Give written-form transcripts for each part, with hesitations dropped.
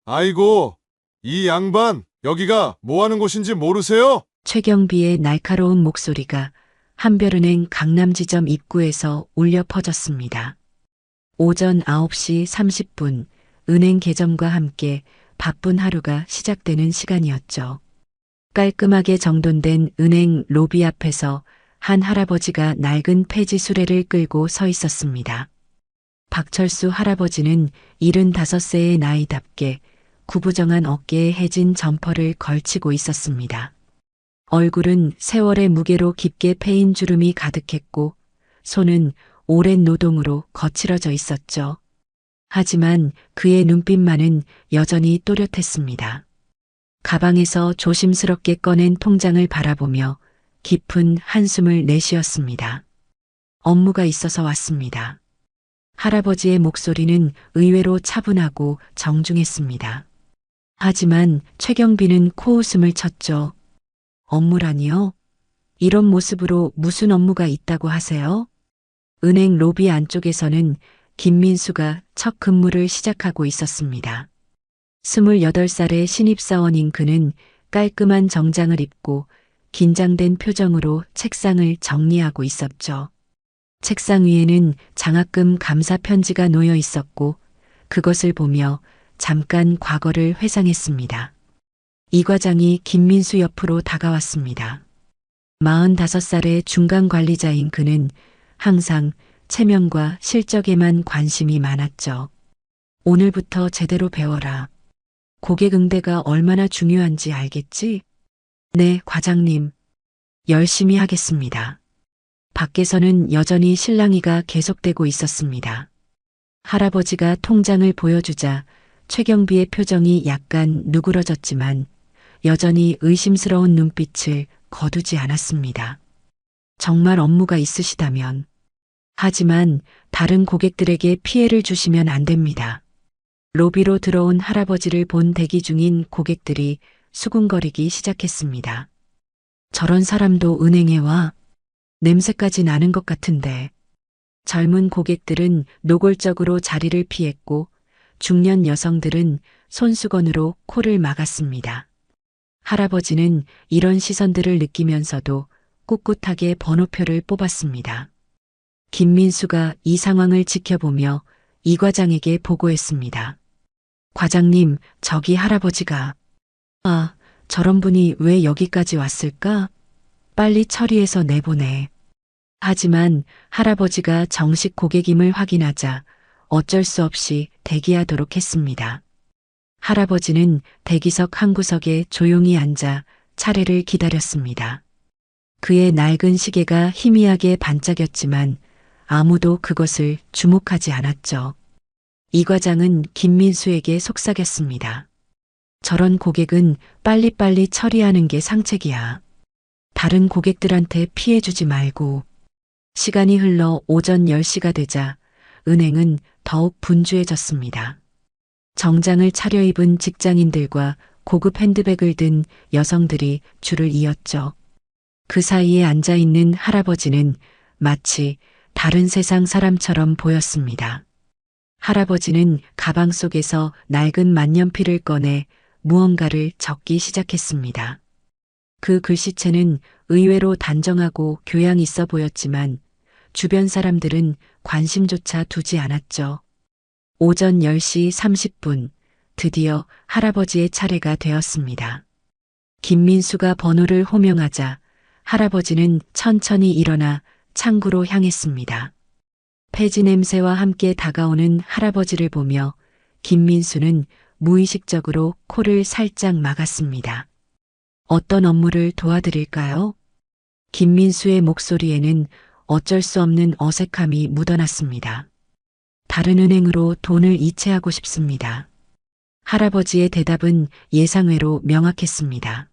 아이고, 이 양반, 여기가 뭐 하는 곳인지 모르세요? 최경비의 날카로운 목소리가 한별은행 강남지점 입구에서 울려 퍼졌습니다. 오전 9시 30분 은행 개점과 함께 바쁜 하루가 시작되는 시간이었죠. 깔끔하게 정돈된 은행 로비 앞에서 한 할아버지가 낡은 폐지 수레를 끌고 서 있었습니다. 박철수 할아버지는 75세의 나이답게 구부정한 어깨에 해진 점퍼를 걸치고 있었습니다. 얼굴은 세월의 무게로 깊게 패인 주름이 가득했고 손은 오랜 노동으로 거칠어져 있었죠. 하지만 그의 눈빛만은 여전히 또렷했습니다. 가방에서 조심스럽게 꺼낸 통장을 바라보며 깊은 한숨을 내쉬었습니다. 업무가 있어서 왔습니다. 할아버지의 목소리는 의외로 차분하고 정중했습니다. 하지만 최경비는 코웃음을 쳤죠. 업무라니요? 이런 모습으로 무슨 업무가 있다고 하세요? 은행 로비 안쪽에서는 김민수가 첫 근무를 시작하고 있었습니다. 28살의 신입사원인 그는 깔끔한 정장을 입고 긴장된 표정으로 책상을 정리하고 있었죠. 책상 위에는 장학금 감사 편지가 놓여 있었고 그것을 보며 잠깐 과거를 회상했습니다. 이 과장이 김민수 옆으로 다가왔습니다. 45살의 중간 관리자인 그는 항상 체면과 실적에만 관심이 많았죠. 오늘부터 제대로 배워라. 고객 응대가 얼마나 중요한지 알겠지? 네, 과장님. 열심히 하겠습니다. 밖에서는 여전히 실랑이가 계속되고 있었습니다. 할아버지가 통장을 보여주자 최경비의 표정이 약간 누그러졌지만 여전히 의심스러운 눈빛을 거두지 않았습니다. 정말 업무가 있으시다면. 하지만 다른 고객들에게 피해를 주시면 안 됩니다. 로비로 들어온 할아버지를 본 대기 중인 고객들이 수군거리기 시작했습니다. 저런 사람도 은행에 와? 냄새까지 나는 것 같은데. 젊은 고객들은 노골적으로 자리를 피했고 중년 여성들은 손수건으로 코를 막았습니다. 할아버지는 이런 시선들을 느끼면서도 꿋꿋하게 번호표를 뽑았습니다. 김민수가 이 상황을 지켜보며 이 과장에게 보고했습니다. 과장님, 저기 할아버지가. 아, 저런 분이 왜 여기까지 왔을까? 빨리 처리해서 내보내. 하지만 할아버지가 정식 고객임을 확인하자 어쩔 수 없이 대기하도록 했습니다. 할아버지는 대기석 한 구석에 조용히 앉아 차례를 기다렸습니다. 그의 낡은 시계가 희미하게 반짝였지만 아무도 그것을 주목하지 않았죠. 이 과장은 김민수에게 속삭였습니다. 저런 고객은 빨리빨리 처리하는 게 상책이야. 다른 고객들한테 피해 주지 말고. 시간이 흘러 오전 10시가 되자 은행은 더욱 분주해졌습니다. 정장을 차려입은 직장인들과 고급 핸드백을 든 여성들이 줄을 이었죠. 그 사이에 앉아있는 할아버지는 마치 다른 세상 사람처럼 보였습니다. 할아버지는 가방 속에서 낡은 만년필을 꺼내 무언가를 적기 시작했습니다. 그 글씨체는 의외로 단정하고 교양 있어 보였지만 주변 사람들은 관심조차 두지 않았죠. 오전 10시 30분, 드디어 할아버지의 차례가 되었습니다. 김민수가 번호를 호명하자 할아버지는 천천히 일어나 창구로 향했습니다. 폐지 냄새와 함께 다가오는 할아버지를 보며 김민수는 무의식적으로 코를 살짝 막았습니다. 어떤 업무를 도와드릴까요? 김민수의 목소리에는 어쩔 수 없는 어색함이 묻어났습니다. 다른 은행으로 돈을 이체하고 싶습니다. 할아버지의 대답은 예상외로 명확했습니다.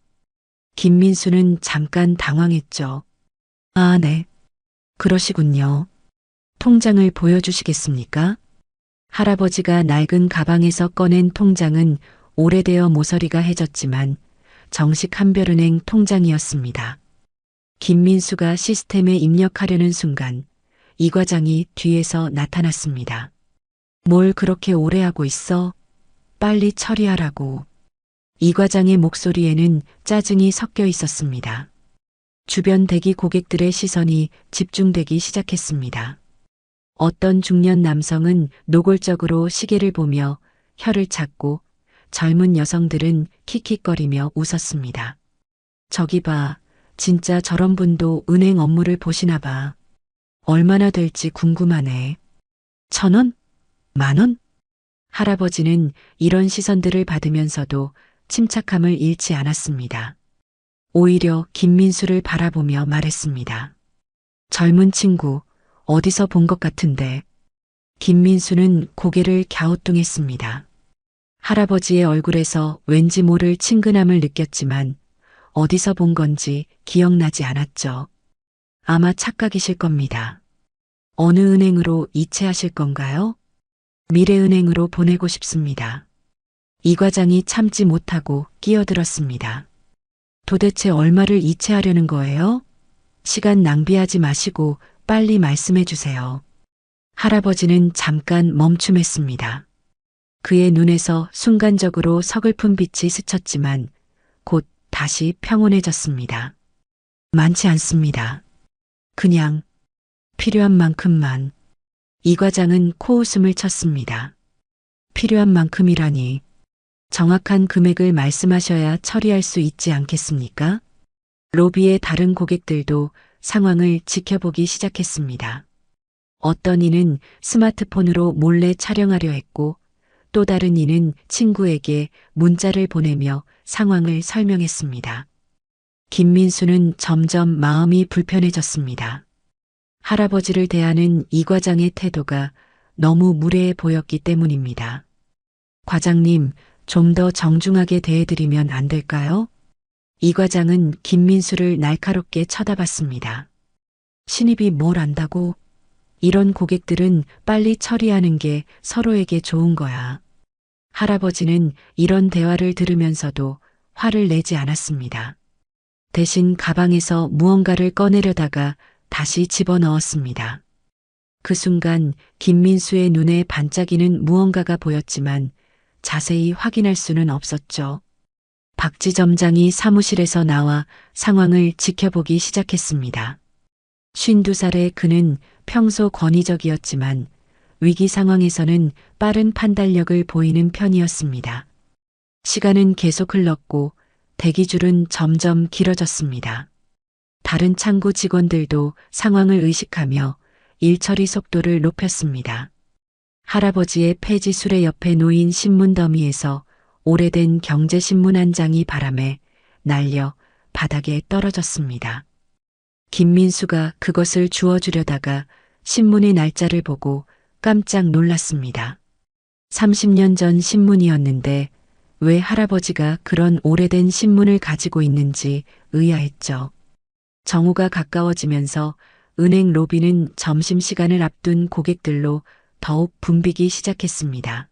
김민수는 잠깐 당황했죠. 아, 네. 그러시군요. 통장을 보여주시겠습니까? 할아버지가 낡은 가방에서 꺼낸 통장은 오래되어 모서리가 해졌지만 정식 한별은행 통장이었습니다. 김민수가 시스템에 입력하려는 순간 이 과장이 뒤에서 나타났습니다. 뭘 그렇게 오래 하고 있어? 빨리 처리하라고. 이 과장의 목소리에는 짜증이 섞여 있었습니다. 주변 대기 고객들의 시선이 집중되기 시작했습니다. 어떤 중년 남성은 노골적으로 시계를 보며 혀를 찾고 젊은 여성들은 킥킥거리며 웃었습니다. 저기 봐, 진짜 저런 분도 은행 업무를 보시나 봐. 얼마나 될지 궁금하네. 1,000원? 10,000원? 할아버지는 이런 시선들을 받으면서도 침착함을 잃지 않았습니다. 오히려 김민수를 바라보며 말했습니다. 젊은 친구, 어디서 본 것 같은데. 김민수는 고개를 갸우뚱했습니다. 할아버지의 얼굴에서 왠지 모를 친근함을 느꼈지만 어디서 본 건지 기억나지 않았죠. 아마 착각이실 겁니다. 어느 은행으로 이체하실 건가요? 미래은행으로 보내고 싶습니다. 이 과장이 참지 못하고 끼어들었습니다. 도대체 얼마를 이체하려는 거예요? 시간 낭비하지 마시고 빨리 말씀해 주세요. 할아버지는 잠깐 멈춤했습니다. 그의 눈에서 순간적으로 서글픈 빛이 스쳤지만 곧 다시 평온해졌습니다. 많지 않습니다. 그냥 필요한 만큼만. 이 과장은 코웃음을 쳤습니다. 필요한 만큼이라니. 정확한 금액을 말씀하셔야 처리할 수 있지 않겠습니까? 로비의 다른 고객들도 상황을 지켜보기 시작했습니다. 어떤 이는 스마트폰으로 몰래 촬영하려 했고 또 다른 이는 친구에게 문자를 보내며 상황을 설명했습니다. 김민수는 점점 마음이 불편해졌습니다. 할아버지를 대하는 이 과장의 태도가 너무 무례해 보였기 때문입니다. 과장님, 좀 더 정중하게 대해드리면 안 될까요? 이 과장은 김민수를 날카롭게 쳐다봤습니다. 신입이 뭘 안다고? 이런 고객들은 빨리 처리하는 게 서로에게 좋은 거야. 할아버지는 이런 대화를 들으면서도 화를 내지 않았습니다. 대신 가방에서 무언가를 꺼내려다가 다시 집어넣었습니다. 그 순간 김민수의 눈에 반짝이는 무언가가 보였지만 자세히 확인할 수는 없었죠. 박지점장이 사무실에서 나와 상황을 지켜보기 시작했습니다. 52살의 그는 평소 권위적이었지만 위기 상황에서는 빠른 판단력을 보이는 편이었습니다. 시간은 계속 흘렀고 대기줄은 점점 길어졌습니다. 다른 창구 직원들도 상황을 의식하며 일처리 속도를 높였습니다. 할아버지의 폐지 수레 옆에 놓인 신문 더미에서 오래된 경제신문 한 장이 바람에 날려 바닥에 떨어졌습니다. 김민수가 그것을 주워주려다가 신문의 날짜를 보고 깜짝 놀랐습니다. 30년 전 신문이었는데 왜 할아버지가 그런 오래된 신문을 가지고 있는지 의아했죠. 정오가 가까워지면서 은행 로비는 점심시간을 앞둔 고객들로 더욱 붐비기 시작했습니다.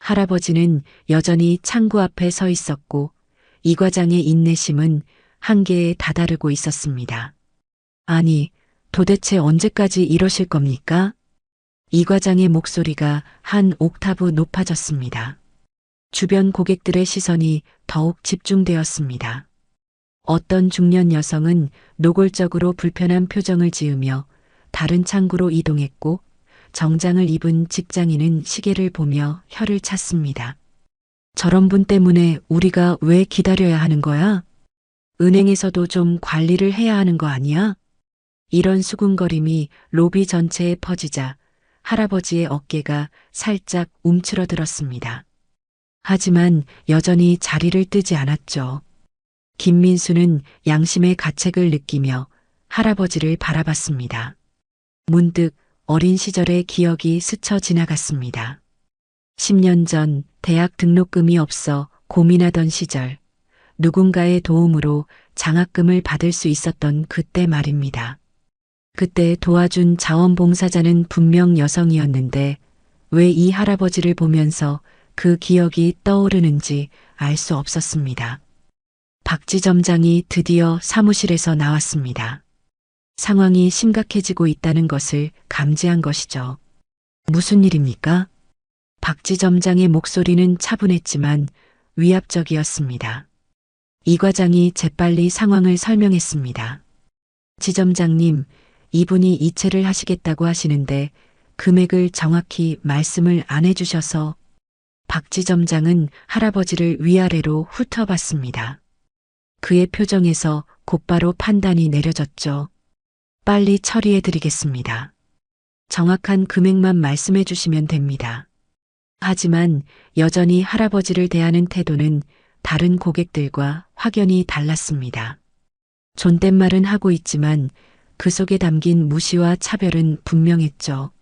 할아버지는 여전히 창구 앞에 서 있었고 이 과장의 인내심은 한계에 다다르고 있었습니다. 아니, 도대체 언제까지 이러실 겁니까? 이 과장의 목소리가 한 옥타브 높아졌습니다. 주변 고객들의 시선이 더욱 집중되었습니다. 어떤 중년 여성은 노골적으로 불편한 표정을 지으며 다른 창구로 이동했고 정장을 입은 직장인은 시계를 보며 혀를 찼습니다. 저런 분 때문에 우리가 왜 기다려야 하는 거야? 은행에서도 좀 관리를 해야 하는 거 아니야? 이런 수군거림이 로비 전체에 퍼지자 할아버지의 어깨가 살짝 움츠러들었습니다. 하지만 여전히 자리를 뜨지 않았죠. 김민수는 양심의 가책을 느끼며 할아버지를 바라봤습니다. 문득 어린 시절의 기억이 스쳐 지나갔습니다. 10년 전 대학 등록금이 없어 고민하던 시절 누군가의 도움으로 장학금을 받을 수 있었던 그때 말입니다. 그때 도와준 자원봉사자는 분명 여성이었는데 왜 이 할아버지를 보면서 그 기억이 떠오르는지 알 수 없었습니다. 박지점장이 드디어 사무실에서 나왔습니다. 상황이 심각해지고 있다는 것을 감지한 것이죠. 무슨 일입니까? 박지 점장의 목소리는 차분했지만 위압적이었습니다. 이 과장이 재빨리 상황을 설명했습니다. 지점장님, 이분이 이체를 하시겠다고 하시는데 금액을 정확히 말씀을 안 해주셔서. 박지 점장은 할아버지를 위아래로 훑어봤습니다. 그의 표정에서 곧바로 판단이 내려졌죠. 빨리 처리해드리겠습니다. 정확한 금액만 말씀해 주시면 됩니다. 하지만 여전히 할아버지를 대하는 태도는 다른 고객들과 확연히 달랐습니다. 존댓말은 하고 있지만 그 속에 담긴 무시와 차별은 분명했죠.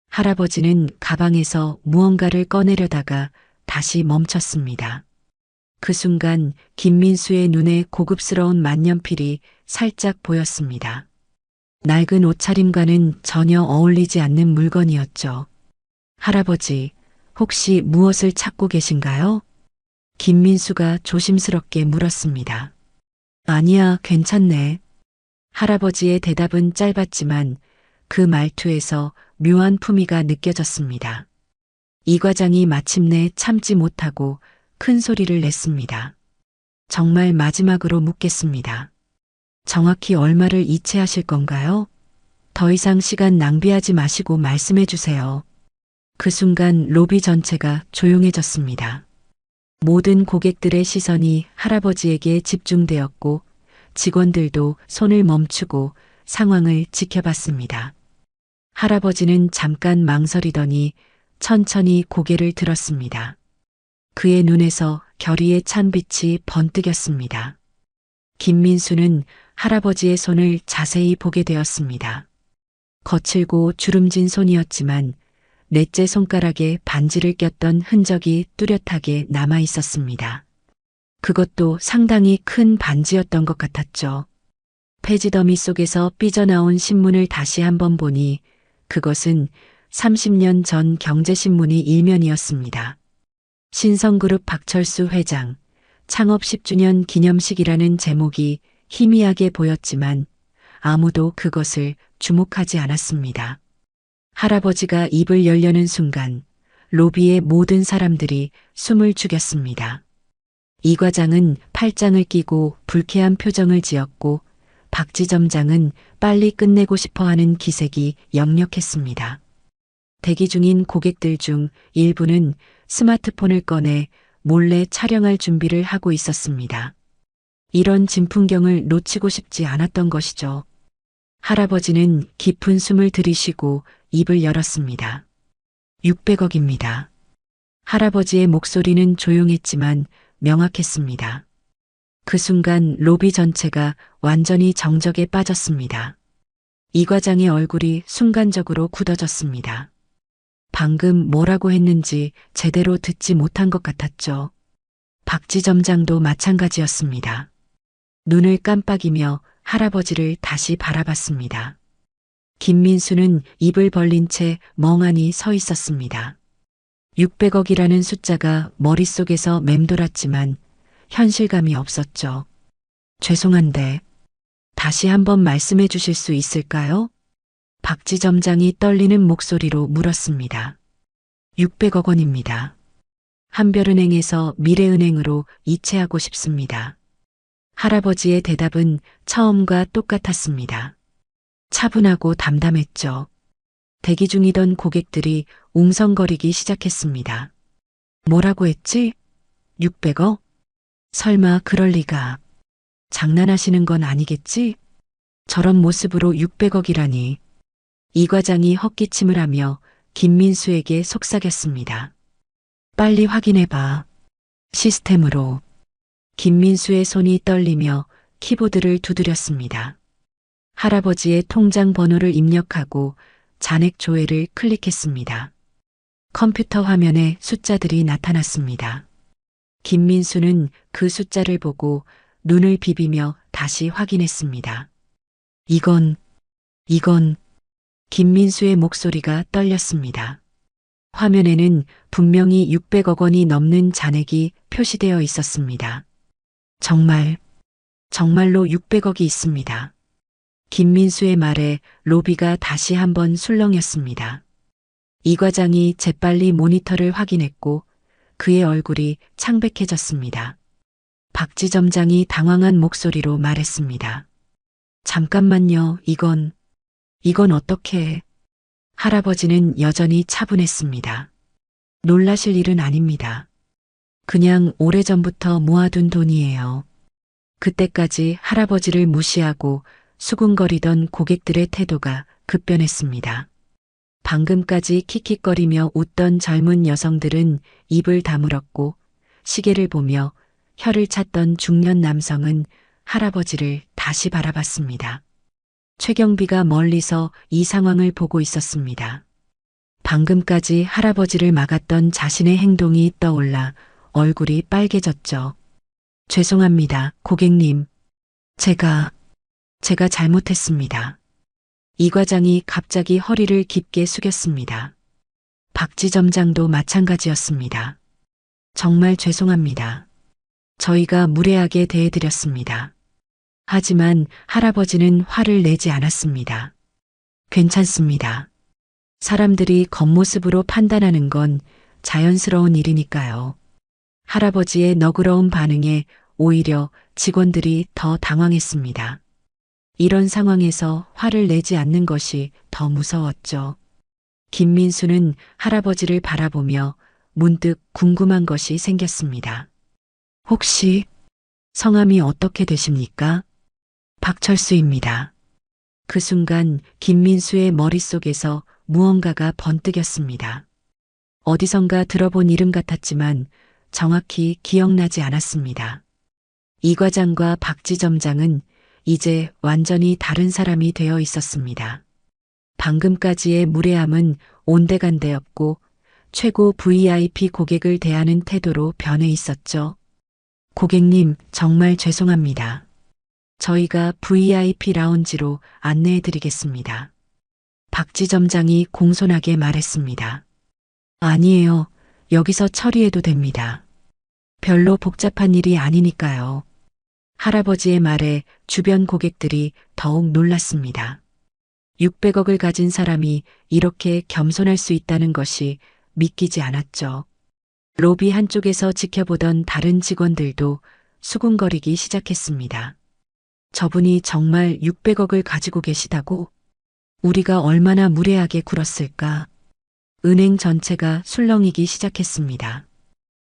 할아버지는 가방에서 무언가를 꺼내려다가 다시 멈췄습니다. 그 순간 김민수의 눈에 고급스러운 만년필이 살짝 보였습니다. 낡은 옷차림과는 전혀 어울리지 않는 물건이었죠. 할아버지, 혹시 무엇을 찾고 계신가요? 김민수가 조심스럽게 물었습니다. 아니야, 괜찮네. 할아버지의 대답은 짧았지만 그 말투에서 묘한 품위가 느껴졌습니다. 이 과장이 마침내 참지 못하고 큰 소리를 냈습니다. 정말 마지막으로 묻겠습니다. 정확히 얼마를 이체하실 건가요? 더 이상 시간 낭비하지 마시고 말씀해 주세요. 그 순간 로비 전체가 조용해졌습니다. 모든 고객들의 시선이 할아버지에게 집중되었고 직원들도 손을 멈추고 상황을 지켜봤습니다. 할아버지는 잠깐 망설이더니 천천히 고개를 들었습니다. 그의 눈에서 결의의 찬빛이 번뜩였습니다. 김민수는 할아버지의 손을 자세히 보게 되었습니다. 거칠고 주름진 손이었지만 넷째 손가락에 반지를 꼈던 흔적이 뚜렷하게 남아 있었습니다. 그것도 상당히 큰 반지였던 것 같았죠. 폐지더미 속에서 삐져나온 신문을 다시 한번 보니 그것은 30년 전 경제신문의 일면이었습니다. 신성그룹 박철수 회장, 창업 10주년 기념식이라는 제목이 희미하게 보였지만 아무도 그것을 주목하지 않았습니다. 할아버지가 입을 열려는 순간 로비의 모든 사람들이 숨을 죽였습니다. 이 과장은 팔짱을 끼고 불쾌한 표정을 지었고 박지 점장은 빨리 끝내고 싶어하는 기색이 역력했습니다. 대기 중인 고객들 중 일부는 스마트폰을 꺼내 몰래 촬영할 준비를 하고 있었습니다. 이런 진풍경을 놓치고 싶지 않았던 것이죠. 할아버지는 깊은 숨을 들이쉬고 입을 열었습니다. 600억입니다. 할아버지의 목소리는 조용했지만 명확했습니다. 그 순간 로비 전체가 완전히 정적에 빠졌습니다. 이 과장의 얼굴이 순간적으로 굳어졌습니다. 방금 뭐라고 했는지 제대로 듣지 못한 것 같았죠. 박지 점장도 마찬가지였습니다. 눈을 깜빡이며 할아버지를 다시 바라봤습니다. 김민수는 입을 벌린 채 멍하니 서 있었습니다. 600억이라는 숫자가 머릿속에서 맴돌았지만 현실감이 없었죠. 죄송한데 다시 한번 말씀해 주실 수 있을까요? 박지 점장이 떨리는 목소리로 물었습니다. 600억 원입니다. 한별은행에서 미래은행으로 이체하고 싶습니다. 할아버지의 대답은 처음과 똑같았습니다. 차분하고 담담했죠. 대기 중이던 고객들이 웅성거리기 시작했습니다. 뭐라고 했지? 600억? 설마 그럴 리가. 장난하시는 건 아니겠지? 저런 모습으로 600억이라니. 이 과장이 헛기침을 하며 김민수에게 속삭였습니다. 빨리 확인해봐. 시스템으로. 김민수의 손이 떨리며 키보드를 두드렸습니다. 할아버지의 통장 번호를 입력하고 잔액 조회를 클릭했습니다. 컴퓨터 화면에 숫자들이 나타났습니다. 김민수는 그 숫자를 보고 눈을 비비며 다시 확인했습니다. 이건 김민수의 목소리가 떨렸습니다. 화면에는 분명히 600억 원이 넘는 잔액이 표시되어 있었습니다. 정말로 600억이 있습니다. 김민수의 말에 로비가 다시 한번 술렁였습니다. 이 과장이 재빨리 모니터를 확인했고 그의 얼굴이 창백해졌습니다. 박지 점장이 당황한 목소리로 말했습니다. 잠깐만요, 이건 어떻게... 할아버지는 여전히 차분했습니다. 놀라실 일은 아닙니다. 그냥 오래전부터 모아둔 돈이에요. 그때까지 할아버지를 무시하고 수군거리던 고객들의 태도가 급변했습니다. 방금까지 킥킥거리며 웃던 젊은 여성들은 입을 다물었고 시계를 보며 혀를 찼던 중년 남성은 할아버지를 다시 바라봤습니다. 최경비가 멀리서 이 상황을 보고 있었습니다. 방금까지 할아버지를 막았던 자신의 행동이 떠올라 얼굴이 빨개졌죠. 죄송합니다, 고객님. 제가 잘못했습니다. 이 과장이 갑자기 허리를 깊게 숙였습니다. 박지 점장도 마찬가지였습니다. 정말 죄송합니다. 저희가 무례하게 대해드렸습니다. 하지만 할아버지는 화를 내지 않았습니다. 괜찮습니다. 사람들이 겉모습으로 판단하는 건 자연스러운 일이니까요. 할아버지의 너그러운 반응에 오히려 직원들이 더 당황했습니다. 이런 상황에서 화를 내지 않는 것이 더 무서웠죠. 김민수는 할아버지를 바라보며 문득 궁금한 것이 생겼습니다. 혹시 성함이 어떻게 되십니까? 박철수입니다. 그 순간 김민수의 머릿속에서 무언가가 번뜩였습니다. 어디선가 들어본 이름 같았지만 정확히 기억나지 않았습니다. 이 과장과 박지 점장은 이제 완전히 다른 사람이 되어 있었습니다. 방금까지의 무례함은 온데간데없고 최고 VIP 고객을 대하는 태도로 변해 있었죠. 고객님, 정말 죄송합니다. 저희가 VIP 라운지로 안내해 드리겠습니다. 박지 점장이 공손하게 말했습니다. 아니에요. 여기서 처리해도 됩니다. 별로 복잡한 일이 아니니까요. 할아버지의 말에 주변 고객들이 더욱 놀랐습니다. 600억을 가진 사람이 이렇게 겸손할 수 있다는 것이 믿기지 않았죠. 로비 한쪽에서 지켜보던 다른 직원들도 수군거리기 시작했습니다. 저분이 정말 600억을 가지고 계시다고? 우리가 얼마나 무례하게 굴었을까? 은행 전체가 술렁이기 시작했습니다.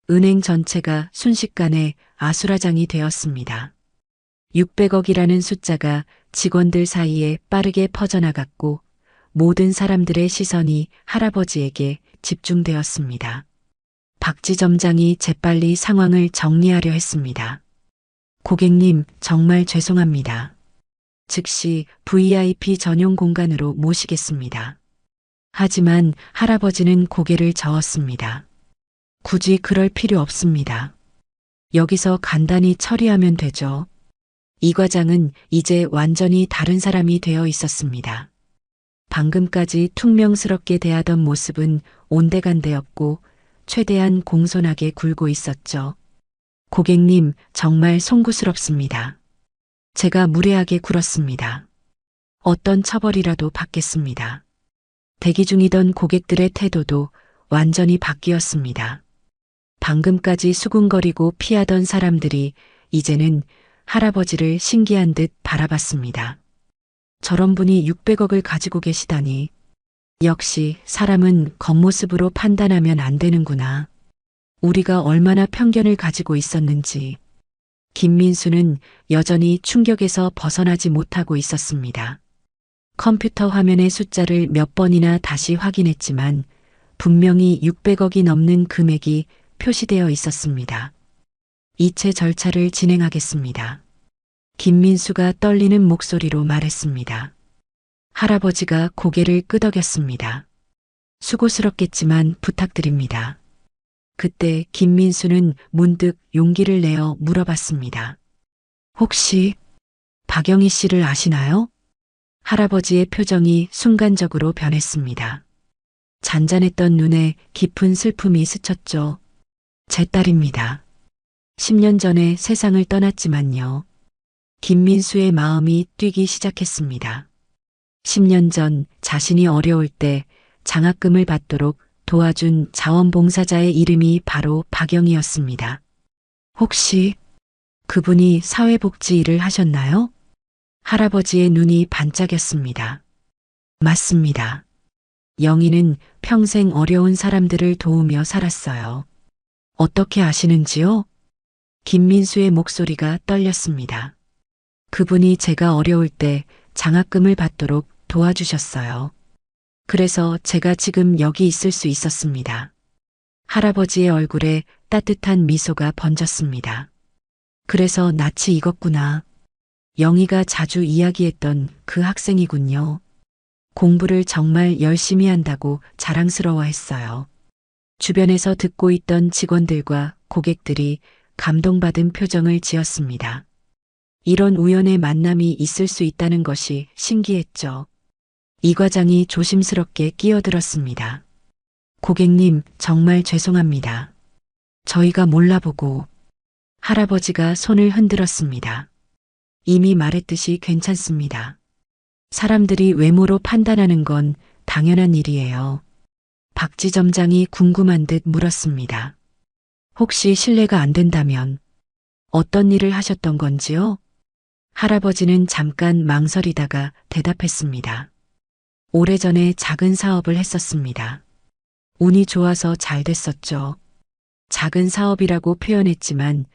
은행 전체가 순식간에 아수라장이 되었습니다. 600억이라는 숫자가 직원들 사이에 빠르게 퍼져나갔고 모든 사람들의 시선이 할아버지에게 집중되었습니다. 박지 점장이 재빨리 상황을 정리하려 했습니다. 고객님, 정말 죄송합니다. 즉시 VIP 전용 공간으로 모시겠습니다. 하지만 할아버지는 고개를 저었습니다. 굳이 그럴 필요 없습니다. 여기서 간단히 처리하면 되죠. 이 과장은 이제 완전히 다른 사람이 되어 있었습니다. 방금까지 퉁명스럽게 대하던 모습은 온데간데없고 최대한 공손하게 굴고 있었죠. 고객님, 정말 송구스럽습니다. 제가 무례하게 굴었습니다. 어떤 처벌이라도 받겠습니다. 대기 중이던 고객들의 태도도 완전히 바뀌었습니다. 방금까지 수군거리고 피하던 사람들이 이제는 할아버지를 신기한 듯 바라봤습니다. 저런 분이 600억을 가지고 계시다니. 역시 사람은 겉모습으로 판단하면 안 되는구나. 우리가 얼마나 편견을 가지고 있었는지. 김민수는 여전히 충격에서 벗어나지 못하고 있었습니다. 컴퓨터 화면의 숫자를 몇 번이나 다시 확인했지만 분명히 600억이 넘는 금액이 표시되어 있었습니다. 이체 절차를 진행하겠습니다. 김민수가 떨리는 목소리로 말했습니다. 할아버지가 고개를 끄덕였습니다. 수고스럽겠지만 부탁드립니다. 그때 김민수는 문득 용기를 내어 물어봤습니다. 혹시 박영희 씨를 아시나요? 할아버지의 표정이 순간적으로 변했습니다. 잔잔했던 눈에 깊은 슬픔이 스쳤죠. 제 딸입니다. 10년 전에 세상을 떠났지만요. 김민수의 마음이 뛰기 시작했습니다. 10년 전 자신이 어려울 때 장학금을 받도록 도와준 자원봉사자의 이름이 바로 박영희였습니다. 혹시 그분이 사회복지 일을 하셨나요? 할아버지의 눈이 반짝였습니다. 맞습니다. 영희는 평생 어려운 사람들을 도우며 살았어요. 어떻게 아시는지요? 김민수의 목소리가 떨렸습니다. 그분이 제가 어려울 때 장학금을 받도록 도와주셨어요. 그래서 제가 지금 여기 있을 수 있었습니다. 할아버지의 얼굴에 따뜻한 미소가 번졌습니다. 그래서 낯이 익었구나. 영희가 자주 이야기했던 그 학생이군요. 공부를 정말 열심히 한다고 자랑스러워했어요. 주변에서 듣고 있던 직원들과 고객들이 감동받은 표정을 지었습니다. 이런 우연의 만남이 있을 수 있다는 것이 신기했죠. 이 과장이 조심스럽게 끼어들었습니다. 고객님, 정말 죄송합니다. 저희가 몰라보고. 할아버지가 손을 흔들었습니다. 이미 말했듯이 괜찮습니다. 사람들이 외모로 판단하는 건 당연한 일이에요. 박지점장이 궁금한 듯 물었습니다. 혹시 실례가 안 된다면 어떤 일을 하셨던 건지요? 할아버지는 잠깐 망설이다가 대답했습니다. 오래전에 작은 사업을 했었습니다. 운이 좋아서 잘 됐었죠. 작은 사업이라고 표현했지만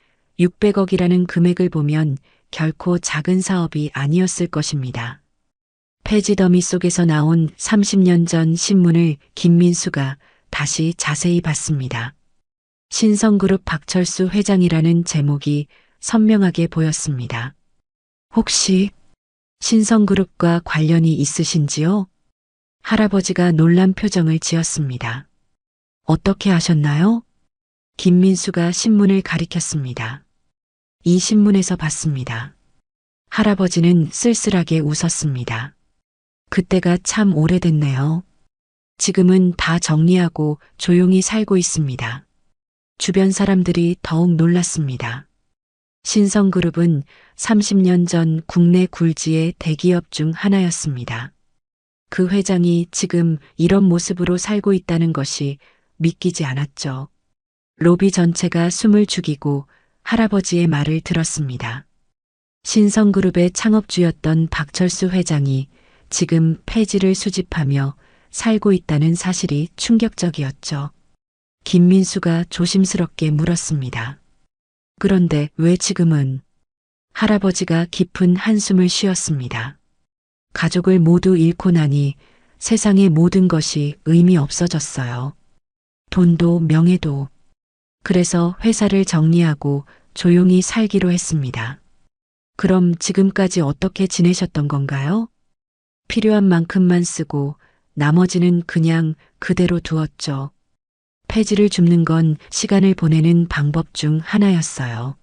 600억이라는 금액을 보면 결코 작은 사업이 아니었을 것입니다. 폐지 더미 속에서 나온 30년 전 신문을 김민수가 다시 자세히 봤습니다. 신성그룹 박철수 회장이라는 제목이 선명하게 보였습니다. 혹시 신성그룹과 관련이 있으신지요? 할아버지가 놀란 표정을 지었습니다. 어떻게 아셨나요? 김민수가 신문을 가리켰습니다. 이 신문에서 봤습니다. 할아버지는 쓸쓸하게 웃었습니다. 그때가 참 오래됐네요. 지금은 다 정리하고 조용히 살고 있습니다. 주변 사람들이 더욱 놀랐습니다. 신성그룹은 30년 전 국내 굴지의 대기업 중 하나였습니다. 그 회장이 지금 이런 모습으로 살고 있다는 것이 믿기지 않았죠. 로비 전체가 숨을 죽이고 할아버지의 말을 들었습니다. 신성그룹의 창업주였던 박철수 회장이 지금 폐지를 수집하며 살고 있다는 사실이 충격적이었죠. 김민수가 조심스럽게 물었습니다. 그런데 왜 지금은? 할아버지가 깊은 한숨을 쉬었습니다. 가족을 모두 잃고 나니 세상의 모든 것이 의미 없어졌어요. 돈도 명예도. 그래서 회사를 정리하고 조용히 살기로 했습니다. 그럼 지금까지 어떻게 지내셨던 건가요? 필요한 만큼만 쓰고 나머지는 그냥 그대로 두었죠. 폐지를 줍는 건 시간을 보내는 방법 중 하나였어요.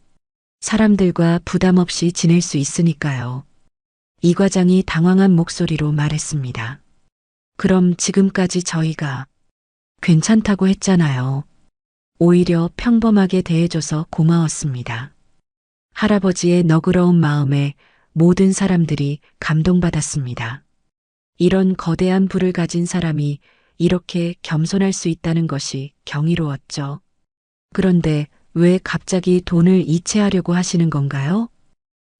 사람들과 부담 없이 지낼 수 있으니까요. 이 과장이 당황한 목소리로 말했습니다. 그럼 지금까지 저희가 괜찮다고 했잖아요. 오히려 평범하게 대해줘서 고마웠습니다. 할아버지의 너그러운 마음에 모든 사람들이 감동받았습니다. 이런 거대한 부를 가진 사람이 이렇게 겸손할 수 있다는 것이 경이로웠죠. 그런데 왜 갑자기 돈을 이체하려고 하시는 건가요?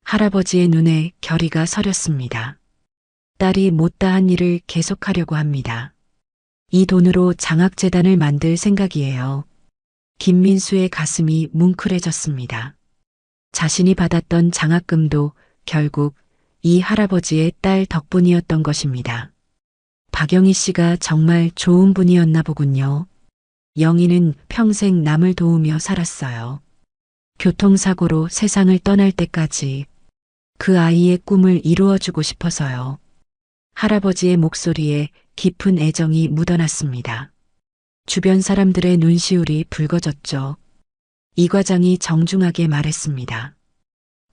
할아버지의 눈에 결의가 서렸습니다. 딸이 못다한 일을 계속하려고 합니다. 이 돈으로 장학재단을 만들 생각이에요. 김민수의 가슴이 뭉클해졌습니다. 자신이 받았던 장학금도 결국 이 할아버지의 딸 덕분이었던 것입니다. 박영희 씨가 정말 좋은 분이었나 보군요. 영희는 평생 남을 도우며 살았어요. 교통사고로 세상을 떠날 때까지 그 아이의 꿈을 이루어주고 싶어서요. 할아버지의 목소리에 깊은 애정이 묻어났습니다. 주변 사람들의 눈시울이 붉어졌죠. 이 과장이 정중하게 말했습니다.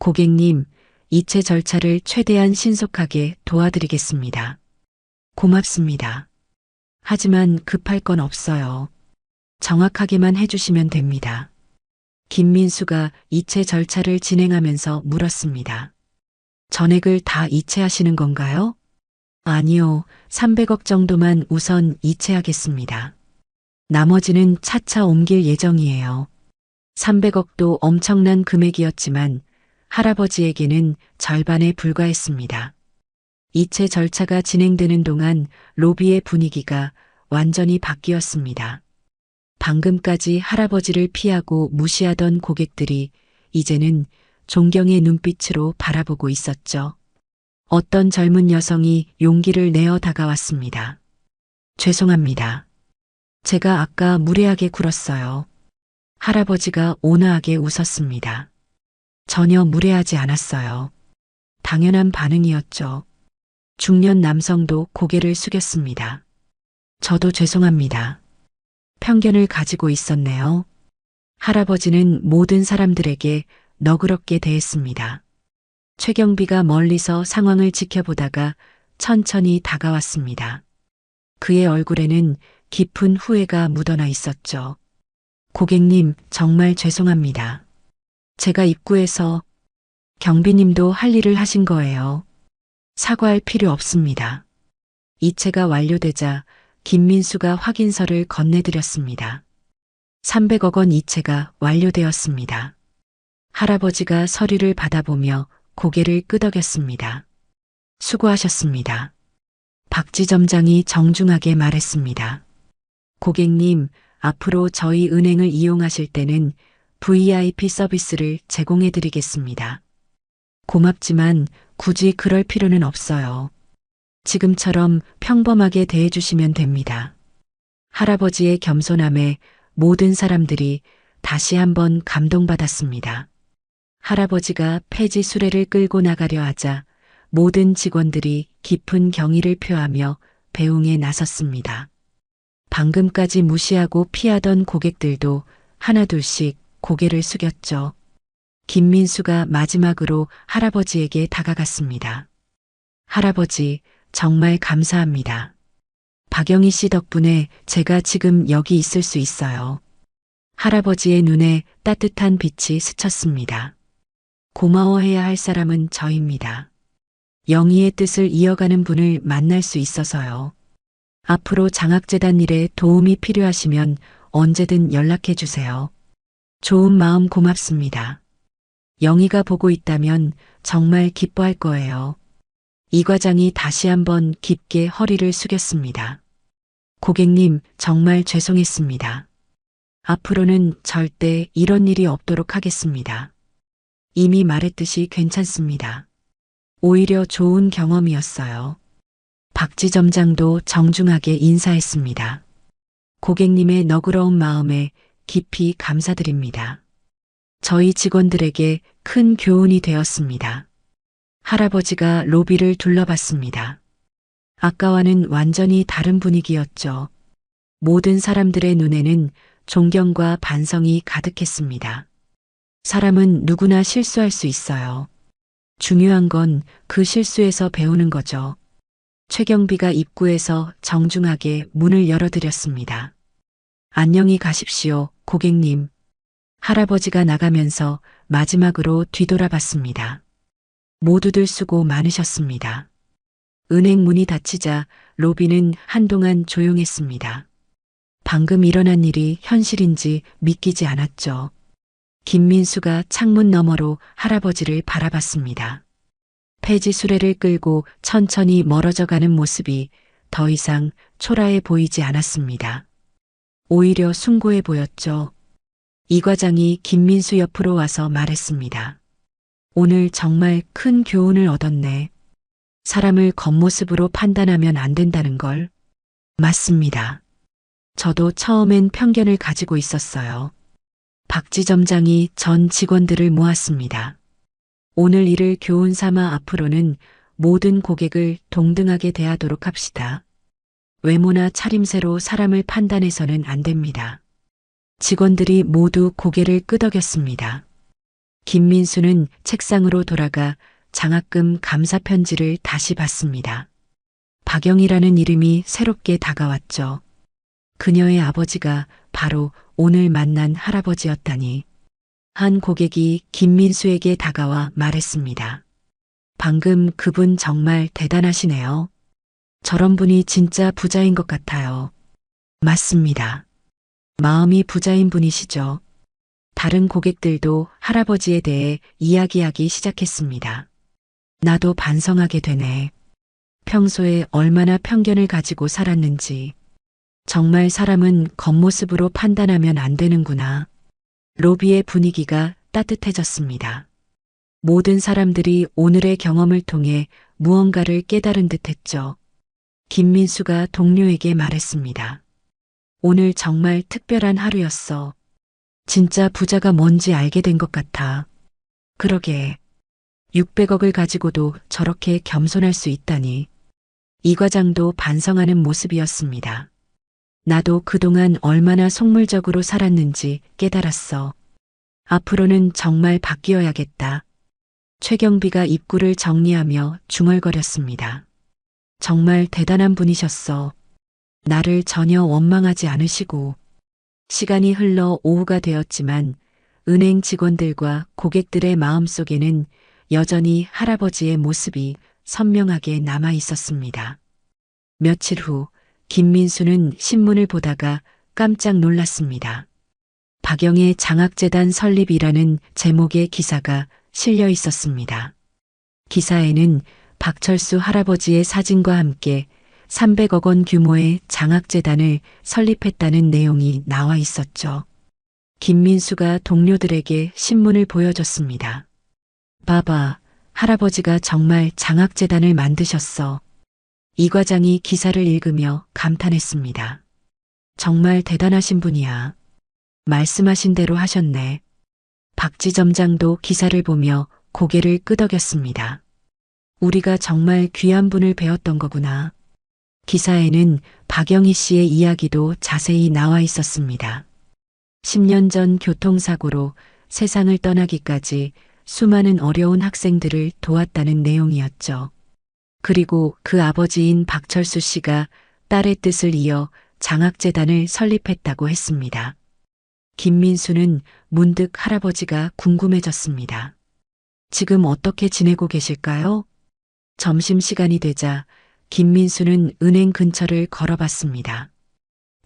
고객님, 이체 절차를 최대한 신속하게 도와드리겠습니다. 고맙습니다. 하지만 급할 건 없어요. 정확하게만 해주시면 됩니다. 김민수가 이체 절차를 진행하면서 물었습니다. 전액을 다 이체하시는 건가요? 아니요, 300억 정도만 우선 이체하겠습니다. 나머지는 차차 옮길 예정이에요. 300억도 엄청난 금액이었지만 할아버지에게는 절반에 불과했습니다. 이체 절차가 진행되는 동안 로비의 분위기가 완전히 바뀌었습니다. 방금까지 할아버지를 피하고 무시하던 고객들이 이제는 존경의 눈빛으로 바라보고 있었죠. 어떤 젊은 여성이 용기를 내어 다가왔습니다. 죄송합니다. 제가 아까 무례하게 굴었어요. 할아버지가 온화하게 웃었습니다. 전혀 무례하지 않았어요. 당연한 반응이었죠. 중년 남성도 고개를 숙였습니다. 저도 죄송합니다. 편견을 가지고 있었네요. 할아버지는 모든 사람들에게 너그럽게 대했습니다. 최경비가 멀리서 상황을 지켜보다가 천천히 다가왔습니다. 그의 얼굴에는 깊은 후회가 묻어나 있었죠. 고객님, 정말 죄송합니다. 제가 입구에서 경비님도 할 일을 하신 거예요. 사과할 필요 없습니다. 이체가 완료되자 김민수가 확인서를 건네드렸습니다. 300억 원 이체가 완료되었습니다. 할아버지가 서류를 받아보며 고개를 끄덕였습니다. 수고하셨습니다. 박지점장이 정중하게 말했습니다. 고객님, 앞으로 저희 은행을 이용하실 때는 VIP 서비스를 제공해 드리겠습니다. 고맙지만 굳이 그럴 필요는 없어요. 지금처럼 평범하게 대해주시면 됩니다. 할아버지의 겸손함에 모든 사람들이 다시 한번 감동받았습니다. 할아버지가 폐지 수레를 끌고 나가려 하자 모든 직원들이 깊은 경의를 표하며 배웅에 나섰습니다. 방금까지 무시하고 피하던 고객들도 하나둘씩 고개를 숙였죠. 김민수가 마지막으로 할아버지에게 다가갔습니다. 할아버지, 정말 감사합니다. 박영희 씨 덕분에 제가 지금 여기 있을 수 있어요. 할아버지의 눈에 따뜻한 빛이 스쳤습니다. 고마워해야 할 사람은 저입니다. 영희의 뜻을 이어가는 분을 만날 수 있어서요. 앞으로 장학재단 일에 도움이 필요하시면 언제든 연락해 주세요. 좋은 마음 고맙습니다. 영희가 보고 있다면 정말 기뻐할 거예요. 이 과장이 다시 한번 깊게 허리를 숙였습니다. 고객님, 정말 죄송했습니다. 앞으로는 절대 이런 일이 없도록 하겠습니다. 이미 말했듯이 괜찮습니다. 오히려 좋은 경험이었어요. 박지점장도 정중하게 인사했습니다. 고객님의 너그러운 마음에 깊이 감사드립니다. 저희 직원들에게 큰 교훈이 되었습니다. 할아버지가 로비를 둘러봤습니다. 아까와는 완전히 다른 분위기였죠. 모든 사람들의 눈에는 존경과 반성이 가득했습니다. 사람은 누구나 실수할 수 있어요. 중요한 건 그 실수에서 배우는 거죠. 최경비가 입구에서 정중하게 문을 열어드렸습니다. 안녕히 가십시오, 고객님. 할아버지가 나가면서 마지막으로 뒤돌아봤습니다. 모두들 수고 많으셨습니다. 은행 문이 닫히자 로비는 한동안 조용했습니다. 방금 일어난 일이 현실인지 믿기지 않았죠. 김민수가 창문 너머로 할아버지를 바라봤습니다. 폐지 수레를 끌고 천천히 멀어져 가는 모습이 더 이상 초라해 보이지 않았습니다. 오히려 숭고해 보였죠. 이 과장이 김민수 옆으로 와서 말했습니다. 오늘 정말 큰 교훈을 얻었네. 사람을 겉모습으로 판단하면 안 된다는 걸. 맞습니다. 저도 처음엔 편견을 가지고 있었어요. 박지점장이 전 직원들을 모았습니다. 오늘 일을 교훈 삼아 앞으로는 모든 고객을 동등하게 대하도록 합시다. 외모나 차림새로 사람을 판단해서는 안 됩니다. 직원들이 모두 고개를 끄덕였습니다. 김민수는 책상으로 돌아가 장학금 감사 편지를 다시 받습니다. 박영이라는 이름이 새롭게 다가왔죠. 그녀의 아버지가 바로 오늘 만난 할아버지였다니. 한 고객이 김민수에게 다가와 말했습니다. 방금 그분 정말 대단하시네요. 저런 분이 진짜 부자인 것 같아요. 맞습니다. 마음이 부자인 분이시죠. 다른 고객들도 할아버지에 대해 이야기하기 시작했습니다. 나도 반성하게 되네. 평소에 얼마나 편견을 가지고 살았는지. 정말 사람은 겉모습으로 판단하면 안 되는구나. 로비의 분위기가 따뜻해졌습니다. 모든 사람들이 오늘의 경험을 통해 무언가를 깨달은 듯 했죠. 김민수가 동료에게 말했습니다. 오늘 정말 특별한 하루였어. 진짜 부자가 뭔지 알게 된 것 같아. 그러게. 600억을 가지고도 저렇게 겸손할 수 있다니. 이 과장도 반성하는 모습이었습니다. 나도 그동안 얼마나 속물적으로 살았는지 깨달았어. 앞으로는 정말 바뀌어야겠다. 최경비가 입구를 정리하며 중얼거렸습니다. 정말 대단한 분이셨어. 나를 전혀 원망하지 않으시고. 시간이 흘러 오후가 되었지만 은행 직원들과 고객들의 마음속에는 여전히 할아버지의 모습이 선명하게 남아 있었습니다. 며칠 후 김민수는 신문을 보다가 깜짝 놀랐습니다. 박영의 장학재단 설립이라는 제목의 기사가 실려 있었습니다. 기사에는 박철수 할아버지의 사진과 함께 300억 원 규모의 장학재단을 설립했다는 내용이 나와 있었죠. 김민수가 동료들에게 신문을 보여줬습니다. 봐봐, 할아버지가 정말 장학재단을 만드셨어. 이 과장이 기사를 읽으며 감탄했습니다. 정말 대단하신 분이야. 말씀하신 대로 하셨네. 박지 점장도 기사를 보며 고개를 끄덕였습니다. 우리가 정말 귀한 분을 배웠던 거구나. 기사에는 박영희 씨의 이야기도 자세히 나와 있었습니다. 10년 전 교통사고로 세상을 떠나기까지 수많은 어려운 학생들을 도왔다는 내용이었죠. 그리고 그 아버지인 박철수 씨가 딸의 뜻을 이어 장학재단을 설립했다고 했습니다. 김민수는 문득 할아버지가 궁금해졌습니다. 지금 어떻게 지내고 계실까요? 점심시간이 되자 김민수는 은행 근처를 걸어봤습니다.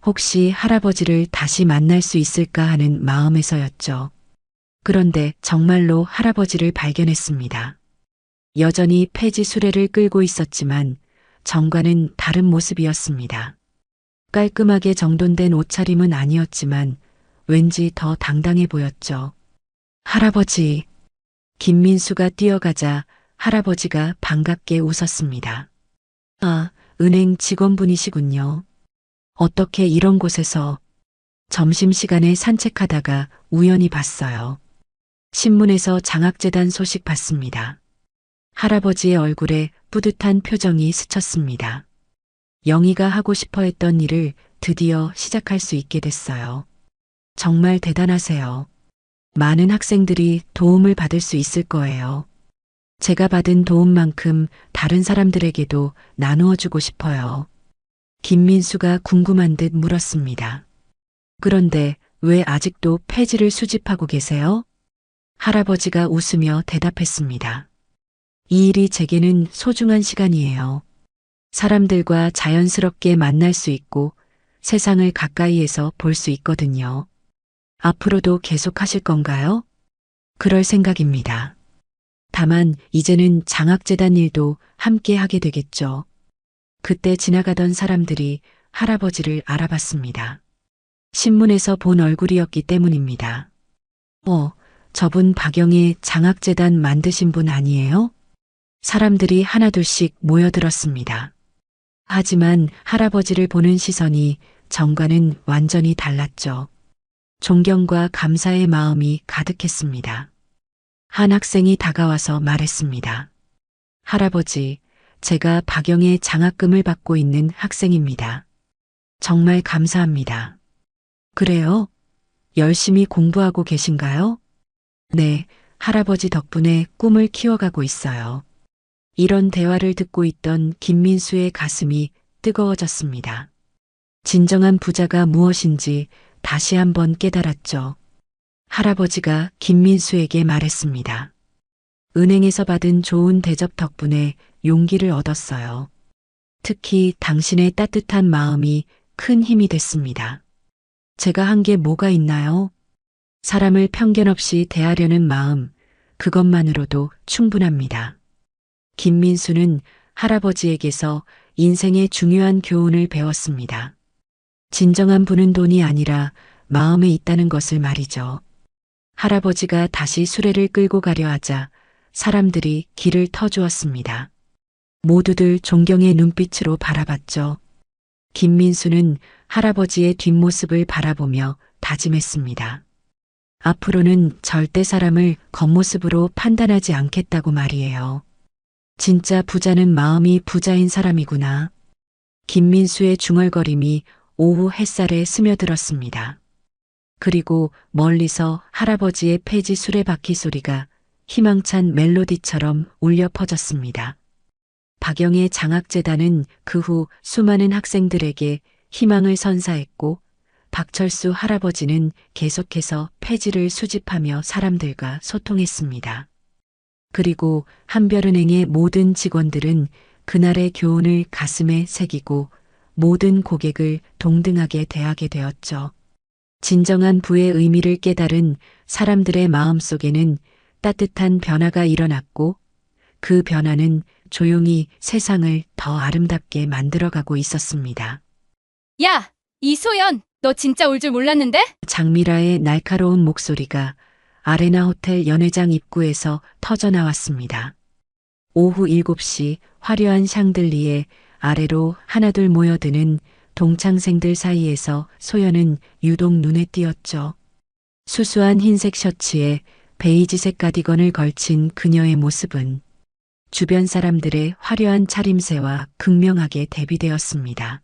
혹시 할아버지를 다시 만날 수 있을까 하는 마음에서였죠. 그런데 정말로 할아버지를 발견했습니다. 여전히 폐지 수레를 끌고 있었지만 정과는 다른 모습이었습니다. 깔끔하게 정돈된 옷차림은 아니었지만 왠지 더 당당해 보였죠. 할아버지. 김민수가 뛰어가자 할아버지가 반갑게 웃었습니다. 아, 은행 직원분이시군요. 어떻게 이런 곳에서 점심시간에 산책하다가 우연히 봤어요. 신문에서 장학재단 소식 봤습니다. 할아버지의 얼굴에 뿌듯한 표정이 스쳤습니다. 영희가 하고 싶어 했던 일을 드디어 시작할 수 있게 됐어요. 정말 대단하세요. 많은 학생들이 도움을 받을 수 있을 거예요. 제가 받은 도움만큼 다른 사람들에게도 나누어 주고 싶어요. 김민수가 궁금한 듯 물었습니다. 그런데 왜 아직도 폐지를 수집하고 계세요? 할아버지가 웃으며 대답했습니다. 이 일이 제게는 소중한 시간이에요. 사람들과 자연스럽게 만날 수 있고 세상을 가까이에서 볼 수 있거든요. 앞으로도 계속 하실 건가요? 그럴 생각입니다. 다만 이제는 장학재단 일도 함께 하게 되겠죠. 그때 지나가던 사람들이 할아버지를 알아봤습니다. 신문에서 본 얼굴이었기 때문입니다. 저분 박영의 장학재단 만드신 분 아니에요? 사람들이 하나둘씩 모여들었습니다. 하지만 할아버지를 보는 시선이 전과는 완전히 달랐죠. 존경과 감사의 마음이 가득했습니다. 한 학생이 다가와서 말했습니다. 할아버지, 제가 박영의 장학금을 받고 있는 학생입니다. 정말 감사합니다. 그래요? 열심히 공부하고 계신가요? 네, 할아버지 덕분에 꿈을 키워가고 있어요. 이런 대화를 듣고 있던 김민수의 가슴이 뜨거워졌습니다. 진정한 부자가 무엇인지 다시 한번 깨달았죠. 할아버지가 김민수에게 말했습니다. 은행에서 받은 좋은 대접 덕분에 용기를 얻었어요. 특히 당신의 따뜻한 마음이 큰 힘이 됐습니다. 제가 한 게 뭐가 있나요? 사람을 편견 없이 대하려는 마음, 그것만으로도 충분합니다. 김민수는 할아버지에게서 인생의 중요한 교훈을 배웠습니다. 진정한 부는 돈이 아니라 마음에 있다는 것을 말이죠. 할아버지가 다시 수레를 끌고 가려 하자 사람들이 길을 터주었습니다. 모두들 존경의 눈빛으로 바라봤죠. 김민수는 할아버지의 뒷모습을 바라보며 다짐했습니다. 앞으로는 절대 사람을 겉모습으로 판단하지 않겠다고 말이에요. 진짜 부자는 마음이 부자인 사람이구나. 김민수의 중얼거림이 오후 햇살에 스며들었습니다. 그리고 멀리서 할아버지의 폐지 수레바퀴 소리가 희망찬 멜로디처럼 울려 퍼졌습니다. 박영의 장학재단은 그 후 수많은 학생들에게 희망을 선사했고 박철수 할아버지는 계속해서 폐지를 수집하며 사람들과 소통했습니다. 그리고 한별은행의 모든 직원들은 그날의 교훈을 가슴에 새기고 모든 고객을 동등하게 대하게 되었죠. 진정한 부의 의미를 깨달은 사람들의 마음속에는 따뜻한 변화가 일어났고 그 변화는 조용히 세상을 더 아름답게 만들어가고 있었습니다. 야, 이소연, 너 진짜 올 줄 몰랐는데? 장미라의 날카로운 목소리가 아레나 호텔 연회장 입구에서 터져나왔습니다. 오후 7시 화려한 샹들리에 아래로 하나둘 모여드는 동창생들 사이에서 소연은 유독 눈에 띄었죠. 수수한 흰색 셔츠에 베이지색 가디건을 걸친 그녀의 모습은 주변 사람들의 화려한 차림새와 극명하게 대비되었습니다.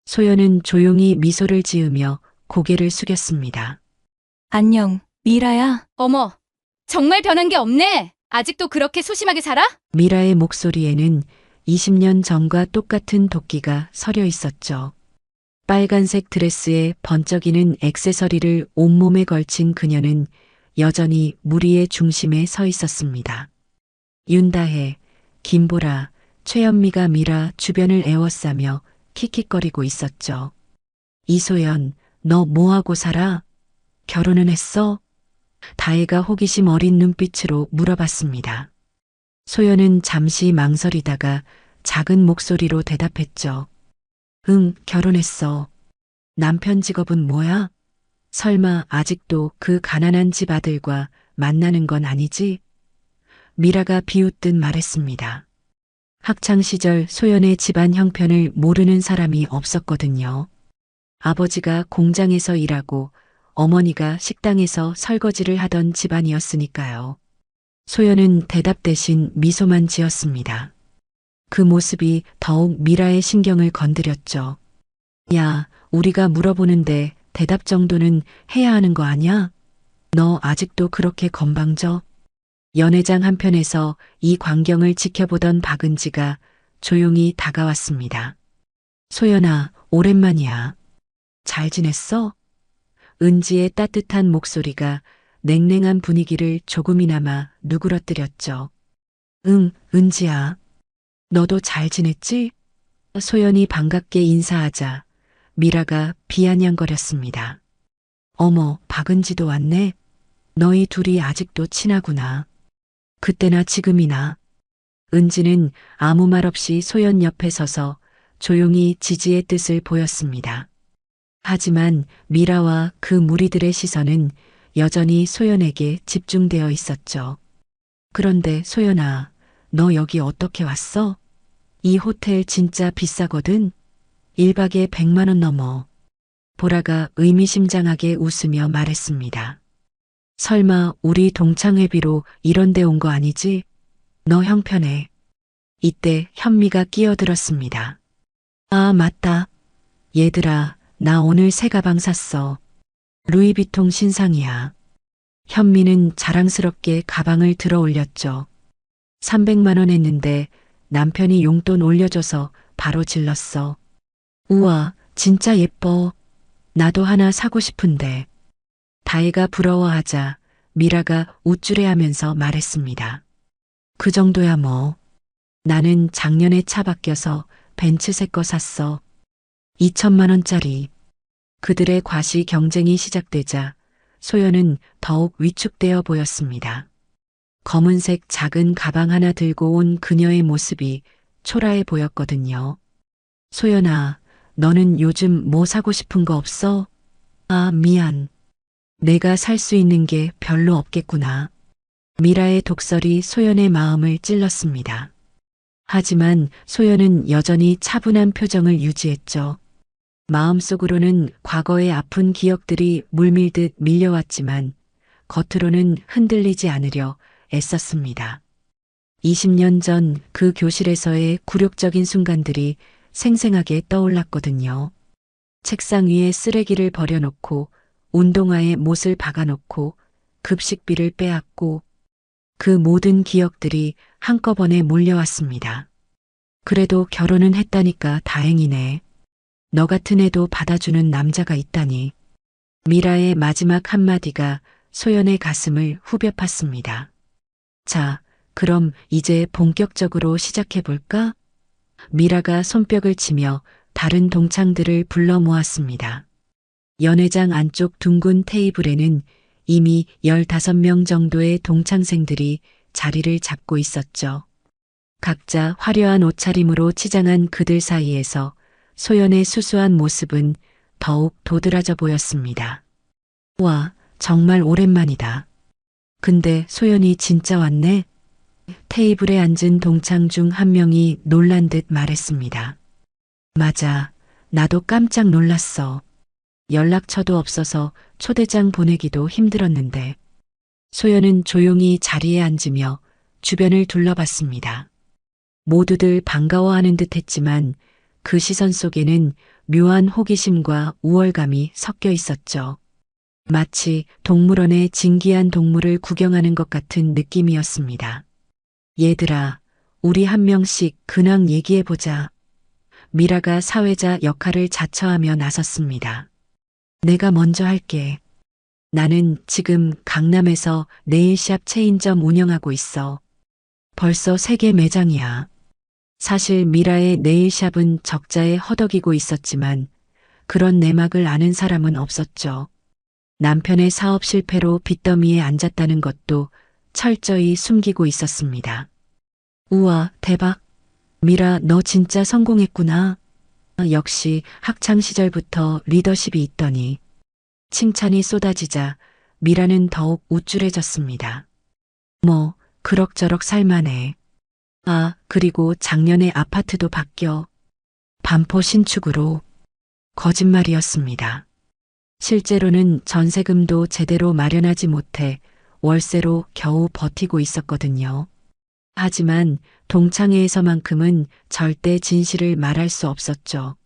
소연은 조용히 미소를 지으며 고개를 숙였습니다. 안녕, 미라야. 어머, 정말 변한 게 없네. 아직도 그렇게 소심하게 살아? 미라의 목소리에는 20년 전과 똑같은 도끼가 서려 있었죠. 빨간색 드레스에 번쩍이는 액세서리를 온몸에 걸친 그녀는 여전히 무리의 중심에 서 있었습니다. 윤다혜, 김보라, 최현미가 미라 주변을 에워싸며 킥킥거리고 있었죠. 이소연, 너 뭐하고 살아? 결혼은 했어? 다혜가 호기심 어린 눈빛으로 물어봤습니다. 소연은 잠시 망설이다가 작은 목소리로 대답했죠. 응, 결혼했어. 남편 직업은 뭐야? 설마 아직도 그 가난한 집 아들과 만나는 건 아니지? 미라가 비웃듯 말했습니다. 학창시절 소연의 집안 형편을 모르는 사람이 없었거든요. 아버지가 공장에서 일하고 어머니가 식당에서 설거지를 하던 집안이었으니까요. 소연은 대답 대신 미소만 지었습니다. 그 모습이 더욱 미라의 신경을 건드렸죠. 야, 우리가 물어보는데 대답 정도는 해야 하는 거 아냐? 너 아직도 그렇게 건방져? 연회장 한편에서 이 광경을 지켜보던 박은지가 조용히 다가왔습니다. 소연아, 오랜만이야. 잘 지냈어? 은지의 따뜻한 목소리가 냉랭한 분위기를 조금이나마 누그러뜨렸죠. 응, 은지야. 너도 잘 지냈지? 소연이 반갑게 인사하자 미라가 비아냥거렸습니다. 어머, 박은지도 왔네. 너희 둘이 아직도 친하구나. 그때나 지금이나. 은지는 아무 말 없이 소연 옆에 서서 조용히 지지의 뜻을 보였습니다. 하지만 미라와 그 무리들의 시선은 여전히 소연에게 집중되어 있었죠. 그런데 소연아, 너 여기 어떻게 왔어? 이 호텔 진짜 비싸거든? 1박에 100만 원 넘어. 보라가 의미심장하게 웃으며 말했습니다. 설마 우리 동창회비로 이런 데 온 거 아니지? 너 형편에. 이때 현미가 끼어들었습니다. 아, 맞다. 얘들아, 나 오늘 새 가방 샀어. 루이비통 신상이야. 현미는 자랑스럽게 가방을 들어 올렸죠. 300만 원 했는데 남편이 용돈 올려줘서 바로 질렀어. 우와, 진짜 예뻐. 나도 하나 사고 싶은데. 다혜가 부러워하자 미라가 우쭐해하면서 말했습니다. 그 정도야 뭐. 나는 작년에 차 바뀌어서 벤츠 새 거 샀어. 2천만 원짜리. 그들의 과시 경쟁이 시작되자 소연은 더욱 위축되어 보였습니다. 검은색 작은 가방 하나 들고 온 그녀의 모습이 초라해 보였거든요. 소연아, 너는 요즘 뭐 사고 싶은 거 없어? 아, 미안. 내가 살 수 있는 게 별로 없겠구나. 미라의 독설이 소연의 마음을 찔렀습니다. 하지만 소연은 여전히 차분한 표정을 유지했죠. 마음속으로는 과거의 아픈 기억들이 물밀듯 밀려왔지만 겉으로는 흔들리지 않으려 애썼습니다. 20년 전 그 교실에서의 굴욕적인 순간들이 생생하게 떠올랐거든요. 책상 위에 쓰레기를 버려놓고 운동화에 못을 박아놓고 급식비를 빼앗고 그 모든 기억들이 한꺼번에 몰려왔습니다. 그래도 결혼은 했다니까 다행이네. 너 같은 애도 받아주는 남자가 있다니. 미라의 마지막 한마디가 소연의 가슴을 후벼 팠습니다. 자, 그럼 이제 본격적으로 시작해볼까? 미라가 손뼉을 치며 다른 동창들을 불러 모았습니다. 연회장 안쪽 둥근 테이블에는 이미 15명 정도의 동창생들이 자리를 잡고 있었죠. 각자 화려한 옷차림으로 치장한 그들 사이에서 소연의 수수한 모습은 더욱 도드라져 보였습니다. 와, 정말 오랜만이다. 근데 소연이 진짜 왔네? 테이블에 앉은 동창 중 한 명이 놀란 듯 말했습니다. 맞아, 나도 깜짝 놀랐어. 연락처도 없어서 초대장 보내기도 힘들었는데. 소연은 조용히 자리에 앉으며 주변을 둘러봤습니다. 모두들 반가워하는 듯 했지만 그 시선 속에는 묘한 호기심과 우월감이 섞여 있었죠. 마치 동물원의 진귀한 동물을 구경하는 것 같은 느낌이었습니다. 얘들아, 우리 한 명씩 근황 얘기해보자. 미라가 사회자 역할을 자처하며 나섰습니다. 내가 먼저 할게. 나는 지금 강남에서 네일샵 체인점 운영하고 있어. 벌써 3개 매장이야. 사실 미라의 네일샵은 적자에 허덕이고 있었지만 그런 내막을 아는 사람은 없었죠. 남편의 사업 실패로 빚더미에 앉았다는 것도 철저히 숨기고 있었습니다. 우와, 대박. 미라, 너 진짜 성공했구나. 역시 학창 시절부터 리더십이 있더니. 칭찬이 쏟아지자 미라는 더욱 우쭐해졌습니다. 뭐, 그럭저럭 살만해. 아, 그리고 작년에 아파트도 바뀌어. 반포 신축으로. 거짓말이었습니다. 실제로는 전세금도 제대로 마련하지 못해 월세로 겨우 버티고 있었거든요. 하지만 동창회에서만큼은 절대 진실을 말할 수 없었죠.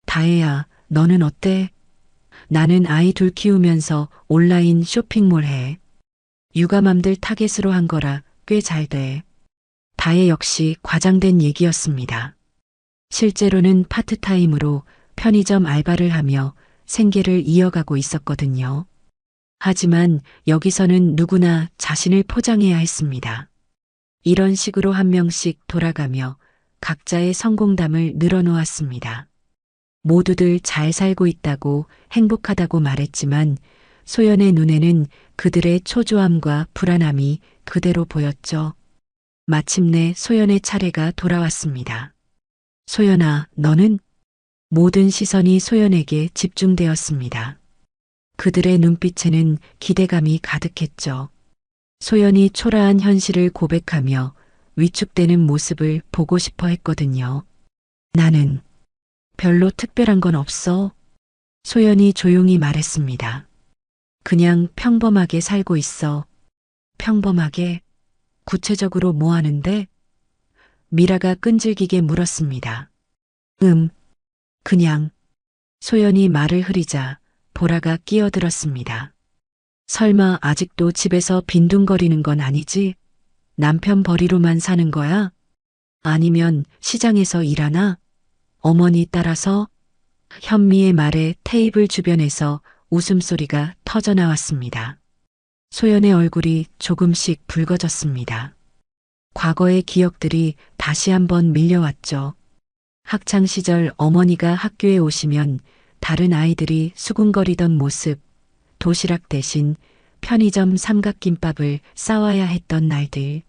다혜야, 너는 어때? 나는 아이 둘 키우면서 온라인 쇼핑몰 해. 육아맘들 타겟으로 한 거라 꽤 잘 돼. 다혜 역시 과장된 얘기였습니다. 실제로는 파트타임으로 편의점 알바를 하며 생계를 이어가고 있었거든요. 하지만 여기서는 누구나 자신을 포장해야 했습니다. 이런 식으로 한 명씩 돌아가며 각자의 성공담을 늘어놓았습니다. 모두들 잘 살고 있다고 행복하다고 말했지만 소연의 눈에는 그들의 초조함과 불안함이 그대로 보였죠. 마침내 소연의 차례가 돌아왔습니다. 소연아, 너는? 모든 시선이 소연에게 집중되었습니다. 그들의 눈빛에는 기대감이 가득했죠. 소연이 초라한 현실을 고백하며 위축되는 모습을 보고 싶어 했거든요. 나는 별로 특별한 건 없어. 소연이 조용히 말했습니다. 그냥 평범하게 살고 있어. 평범하게? 구체적으로 뭐 하는데? 미라가 끈질기게 물었습니다. 그냥. 소연이 말을 흐리자 보라가 끼어들었습니다. 설마 아직도 집에서 빈둥거리는 건 아니지? 남편 벌이로만 사는 거야? 아니면 시장에서 일하나? 어머니 따라서? 현미의 말에 테이블 주변에서 웃음소리가 터져나왔습니다. 소연의 얼굴이 조금씩 붉어졌습니다. 과거의 기억들이 다시 한번 밀려왔죠. 학창 시절 어머니가 학교에 오시면 다른 아이들이 수군거리던 모습, 도시락 대신 편의점 삼각김밥을 싸와야 했던 날들.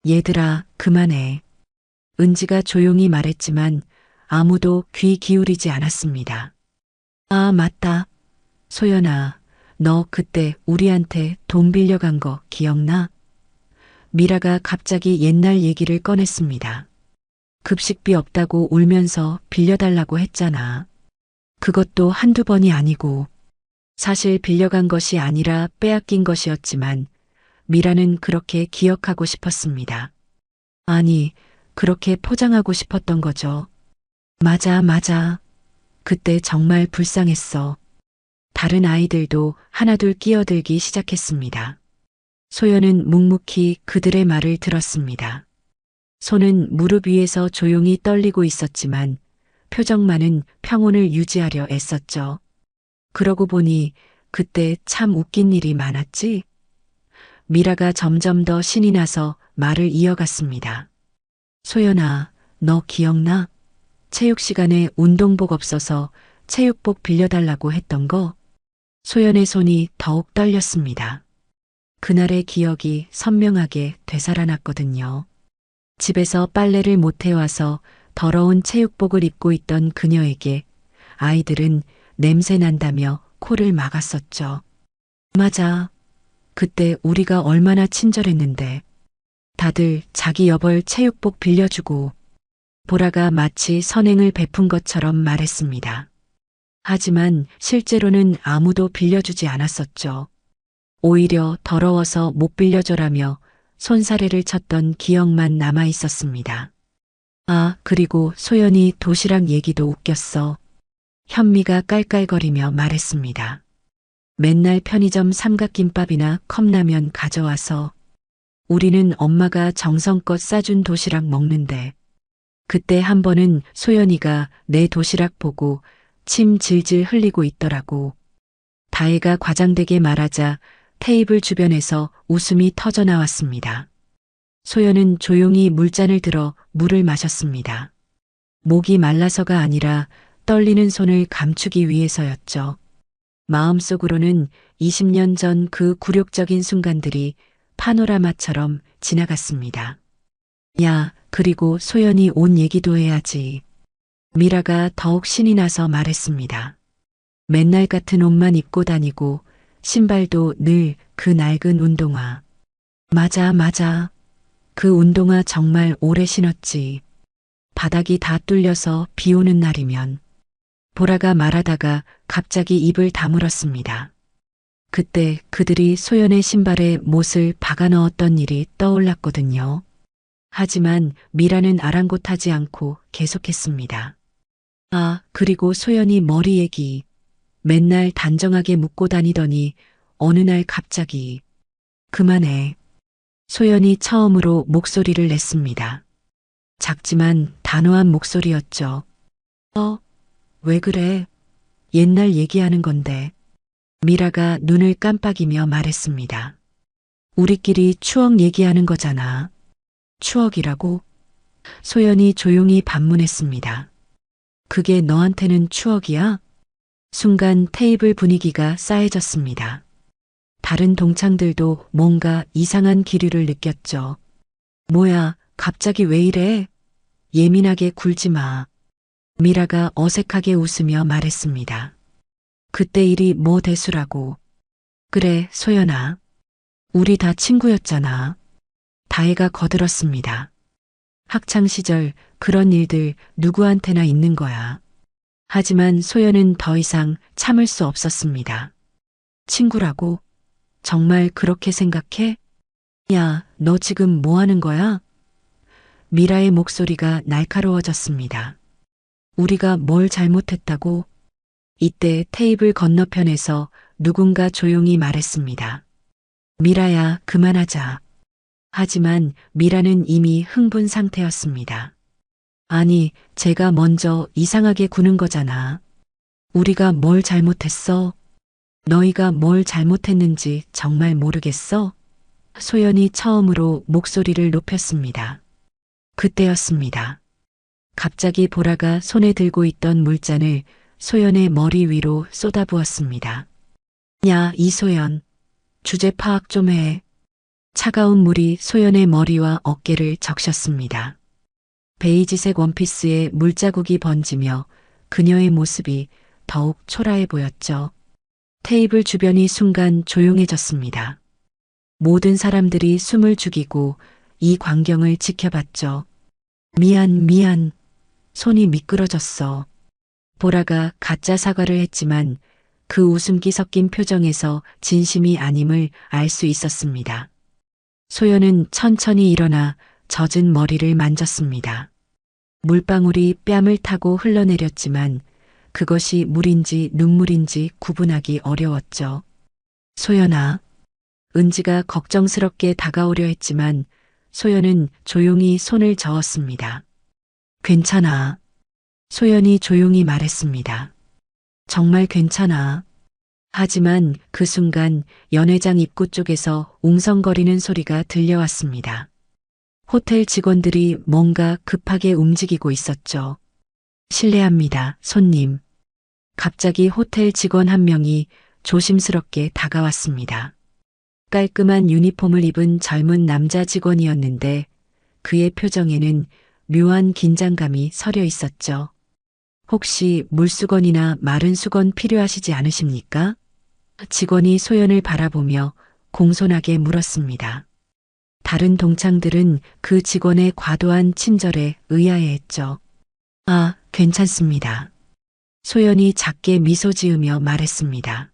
얘들아, 그만해. 은지가 조용히 말했지만 아무도 귀 기울이지 않았습니다. 아, 맞다. 소연아, 너 그때 우리한테 돈 빌려간 거 기억나? 미라가 갑자기 옛날 얘기를 꺼냈습니다. 급식비 없다고 울면서 빌려달라고 했잖아. 그것도 한두 번이 아니고 사실 빌려간 것이 아니라 빼앗긴 것이었지만 미라는 그렇게 기억하고 싶었습니다. 아니, 그렇게 포장하고 싶었던 거죠. 맞아, 맞아. 그때 정말 불쌍했어. 다른 아이들도 하나둘 끼어들기 시작했습니다. 소연은 묵묵히 그들의 말을 들었습니다. 손은 무릎 위에서 조용히 떨리고 있었지만 표정만은 평온을 유지하려 애썼죠. 그러고 보니 그때 참 웃긴 일이 많았지? 미라가 점점 더 신이 나서 말을 이어갔습니다. 소연아, 너 기억나? 체육 시간에 운동복 없어서 체육복 빌려달라고 했던 거? 소연의 손이 더욱 떨렸습니다. 그날의 기억이 선명하게 되살아났거든요. 집에서 빨래를 못 해와서 더러운 체육복을 입고 있던 그녀에게 아이들은 냄새 난다며 코를 막았었죠. 맞아. 그때 우리가 얼마나 친절했는데. 다들 자기 여벌 체육복 빌려주고 보라가 마치 선행을 베푼 것처럼 말했습니다. 하지만 실제로는 아무도 빌려주지 않았었죠. 오히려 더러워서 못 빌려줘라며 손사래를 쳤던 기억만 남아 있었습니다. 아, 그리고 소연이 도시락 얘기도 웃겼어. 현미가 깔깔거리며 말했습니다. 맨날 편의점 삼각김밥이나 컵라면 가져와서 우리는 엄마가 정성껏 싸준 도시락 먹는데 그때 한 번은 소연이가 내 도시락 보고 침 질질 흘리고 있더라고. 다혜가 과장되게 말하자 테이블 주변에서 웃음이 터져 나왔습니다. 소연은 조용히 물잔을 들어 물을 마셨습니다. 목이 말라서가 아니라 떨리는 손을 감추기 위해서였죠. 마음속으로는 20년 전 그 굴욕적인 순간들이 파노라마처럼 지나갔습니다. 야, 그리고 소연이 옷 얘기도 해야지. 미라가 더욱 신이 나서 말했습니다. 맨날 같은 옷만 입고 다니고 신발도 늘 그 낡은 운동화. 맞아, 맞아. 그 운동화 정말 오래 신었지. 바닥이 다 뚫려서 비 오는 날이면. 보라가 말하다가 갑자기 입을 다물었습니다. 그때 그들이 소연의 신발에 못을 박아 넣었던 일이 떠올랐거든요. 하지만 미라는 아랑곳하지 않고 계속했습니다. 아, 그리고 소연이 머리 얘기. 맨날 단정하게 묶고 다니더니 어느 날 갑자기 그만해. 소연이 처음으로 목소리를 냈습니다. 작지만 단호한 목소리였죠. 왜 그래? 옛날 얘기하는 건데. 미라가 눈을 깜빡이며 말했습니다. 우리끼리 추억 얘기하는 거잖아. 추억이라고? 소연이 조용히 반문했습니다. 그게 너한테는 추억이야? 순간 테이블 분위기가 싸해졌습니다. 다른 동창들도 뭔가 이상한 기류를 느꼈죠. 뭐야, 갑자기 왜 이래? 예민하게 굴지 마. 미라가 어색하게 웃으며 말했습니다. 그때 일이 뭐 대수라고. 그래, 소연아. 우리 다 친구였잖아. 다혜가 거들었습니다. 학창 시절 그런 일들 누구한테나 있는 거야. 하지만 소연은 더 이상 참을 수 없었습니다. 친구라고? 정말 그렇게 생각해? 야, 너 지금 뭐 하는 거야? 미라의 목소리가 날카로워졌습니다. 우리가 뭘 잘못했다고? 이때 테이블 건너편에서 누군가 조용히 말했습니다. 미라야, 그만하자. 하지만 미라는 이미 흥분 상태였습니다. 아니, 제가 먼저 이상하게 구는 거잖아. 우리가 뭘 잘못했어? 너희가 뭘 잘못했는지 정말 모르겠어? 소연이 처음으로 목소리를 높였습니다. 그때였습니다. 갑자기 보라가 손에 들고 있던 물잔을 소연의 머리 위로 쏟아부었습니다. 야, 이소연. 주제 파악 좀 해. 차가운 물이 소연의 머리와 어깨를 적셨습니다. 베이지색 원피스에 물자국이 번지며 그녀의 모습이 더욱 초라해 보였죠. 테이블 주변이 순간 조용해졌습니다. 모든 사람들이 숨을 죽이고 이 광경을 지켜봤죠. 미안. 손이 미끄러졌어. 보라가 가짜 사과를 했지만 그 웃음기 섞인 표정에서 진심이 아님을 알 수 있었습니다. 소연은 천천히 일어나 젖은 머리를 만졌습니다. 물방울이 뺨을 타고 흘러내렸지만 그것이 물인지 눈물인지 구분하기 어려웠죠. 소연아. 은지가 걱정스럽게 다가오려 했지만 소연은 조용히 손을 저었습니다. 괜찮아. 소연이 조용히 말했습니다. 정말 괜찮아. 하지만 그 순간 연회장 입구 쪽에서 웅성거리는 소리가 들려왔습니다. 호텔 직원들이 뭔가 급하게 움직이고 있었죠. 실례합니다, 손님. 갑자기 호텔 직원 한 명이 조심스럽게 다가왔습니다. 깔끔한 유니폼을 입은 젊은 남자 직원이었는데 그의 표정에는 묘한 긴장감이 서려 있었죠. 혹시 물수건이나 마른 수건 필요하시지 않으십니까? 직원이 소연을 바라보며 공손하게 물었습니다. 다른 동창들은 그 직원의 과도한 친절에 의아해했죠. 아, 괜찮습니다. 소연이 작게 미소 지으며 말했습니다.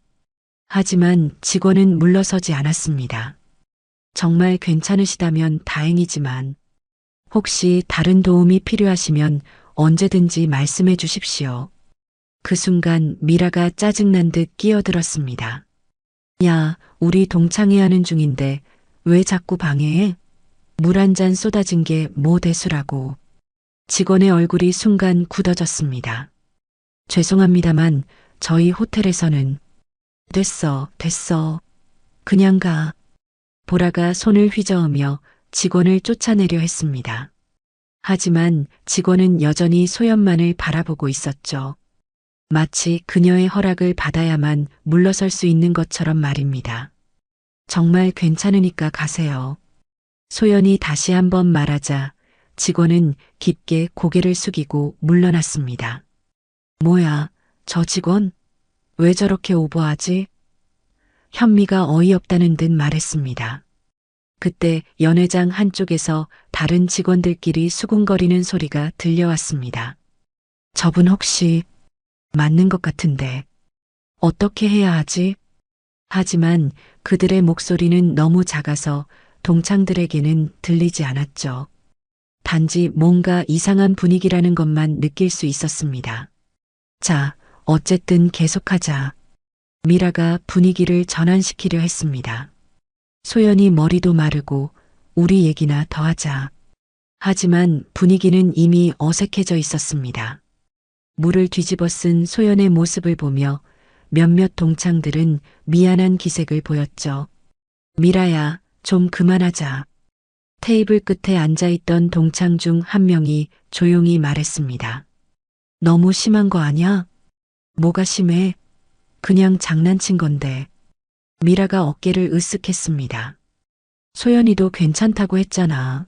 하지만 직원은 물러서지 않았습니다. 정말 괜찮으시다면 다행이지만 혹시 다른 도움이 필요하시면 언제든지 말씀해 주십시오. 그 순간 미라가 짜증난 듯 끼어들었습니다. 야, 우리 동창회 하는 중인데 왜 자꾸 방해해? 물 한 잔 쏟아진 게 뭐 대수라고. 직원의 얼굴이 순간 굳어졌습니다. 죄송합니다만 저희 호텔에서는 됐어. 그냥 가. 보라가 손을 휘저으며 직원을 쫓아내려 했습니다. 하지만 직원은 여전히 소연만을 바라보고 있었죠. 마치 그녀의 허락을 받아야만 물러설 수 있는 것처럼 말입니다. 정말 괜찮으니까 가세요. 소연이 다시 한번 말하자 직원은 깊게 고개를 숙이고 물러났습니다. 뭐야, 저 직원? 왜 저렇게 오버하지? 현미가 어이없다는 듯 말했습니다. 그때 연회장 한쪽에서 다른 직원들끼리 수군거리는 소리가 들려왔습니다. 저분 혹시 맞는 것 같은데 어떻게 해야 하지? 하지만 그들의 목소리는 너무 작아서 동창들에게는 들리지 않았죠. 단지 뭔가 이상한 분위기라는 것만 느낄 수 있었습니다. 자, 어쨌든 계속하자. 미라가 분위기를 전환시키려 했습니다. 소연이 머리도 마르고 우리 얘기나 더 하자. 하지만 분위기는 이미 어색해져 있었습니다. 물을 뒤집어 쓴 소연의 모습을 보며 몇몇 동창들은 미안한 기색을 보였죠. 미라야, 좀 그만하자. 테이블 끝에 앉아있던 동창 중 한 명이 조용히 말했습니다. 너무 심한 거 아냐? 뭐가 심해? 그냥 장난친 건데. 미라가 어깨를 으쓱했습니다. 소연이도 괜찮다고 했잖아.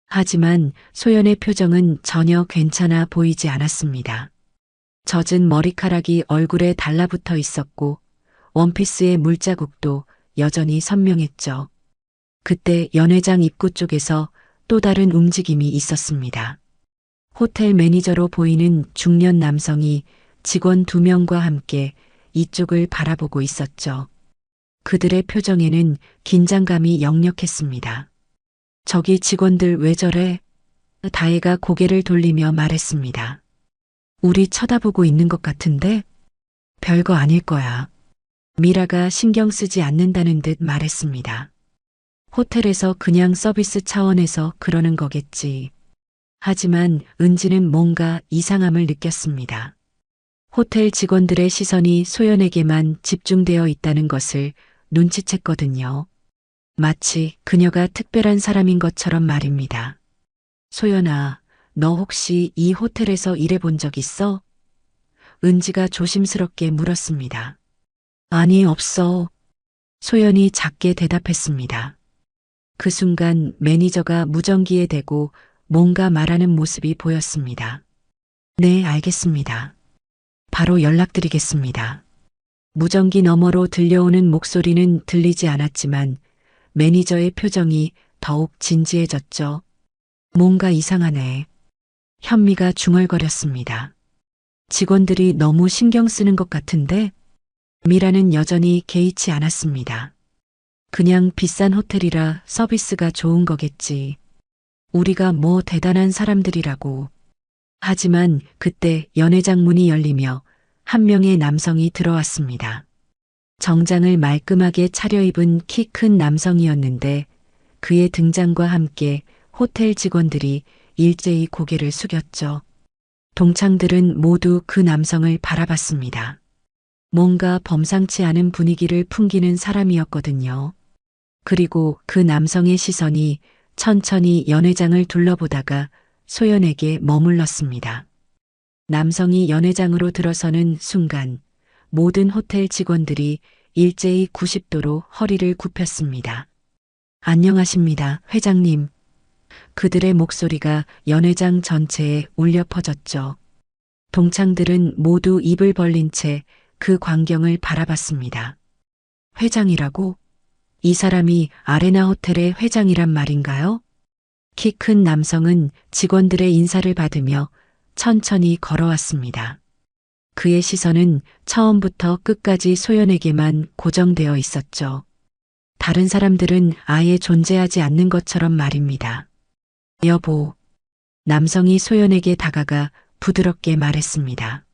하지만 소연의 표정은 전혀 괜찮아 보이지 않았습니다. 젖은 머리카락이 얼굴에 달라붙어 있었고 원피스의 물자국도 여전히 선명했죠. 그때 연회장 입구 쪽에서 또 다른 움직임이 있었습니다. 호텔 매니저로 보이는 중년 남성이 직원 2명과 함께 이쪽을 바라보고 있었죠. 그들의 표정에는 긴장감이 역력했습니다. 저기 직원들 왜 저래? 다혜가 고개를 돌리며 말했습니다. 우리 쳐다보고 있는 것 같은데? 별거 아닐 거야. 미라가 신경 쓰지 않는다는 듯 말했습니다. 호텔에서 그냥 서비스 차원에서 그러는 거겠지. 하지만 은지는 뭔가 이상함을 느꼈습니다. 호텔 직원들의 시선이 소연에게만 집중되어 있다는 것을 눈치챘거든요. 마치 그녀가 특별한 사람인 것처럼 말입니다. 소연아, 너 혹시 이 호텔에서 일해본 적 있어? 은지가 조심스럽게 물었습니다. 아니, 없어. 소연이 작게 대답했습니다. 그 순간 매니저가 무전기에 대고 뭔가 말하는 모습이 보였습니다. 네, 알겠습니다. 바로 연락드리겠습니다. 무전기 너머로 들려오는 목소리는 들리지 않았지만 매니저의 표정이 더욱 진지해졌죠. 뭔가 이상하네. 현미가 중얼거렸습니다. 직원들이 너무 신경 쓰는 것 같은데? 미라는 여전히 개의치 않았습니다. 그냥 비싼 호텔이라 서비스가 좋은 거겠지. 우리가 뭐 대단한 사람들이라고. 하지만 그때 연회장 문이 열리며 한 명의 남성이 들어왔습니다. 정장을 말끔하게 차려입은 키 큰 남성이었는데 그의 등장과 함께 호텔 직원들이 일제히 고개를 숙였죠. 동창들은 모두 그 남성을 바라봤습니다. 뭔가 범상치 않은 분위기를 풍기는 사람이었거든요. 그리고 그 남성의 시선이 천천히 연회장을 둘러보다가 소연에게 머물렀습니다. 남성이 연회장으로 들어서는 순간 모든 호텔 직원들이 일제히 90도로 허리를 굽혔습니다. 안녕하십니다, 회장님. 그들의 목소리가 연회장 전체에 울려 퍼졌죠. 동창들은 모두 입을 벌린 채 그 광경을 바라봤습니다. 회장이라고? 이 사람이 아레나 호텔의 회장이란 말인가요? 키 큰 남성은 직원들의 인사를 받으며 천천히 걸어왔습니다. 그의 시선은 처음부터 끝까지 소연에게만 고정되어 있었죠. 다른 사람들은 아예 존재하지 않는 것처럼 말입니다. 여보. 남성이 소연에게 다가가 부드럽게 말했습니다.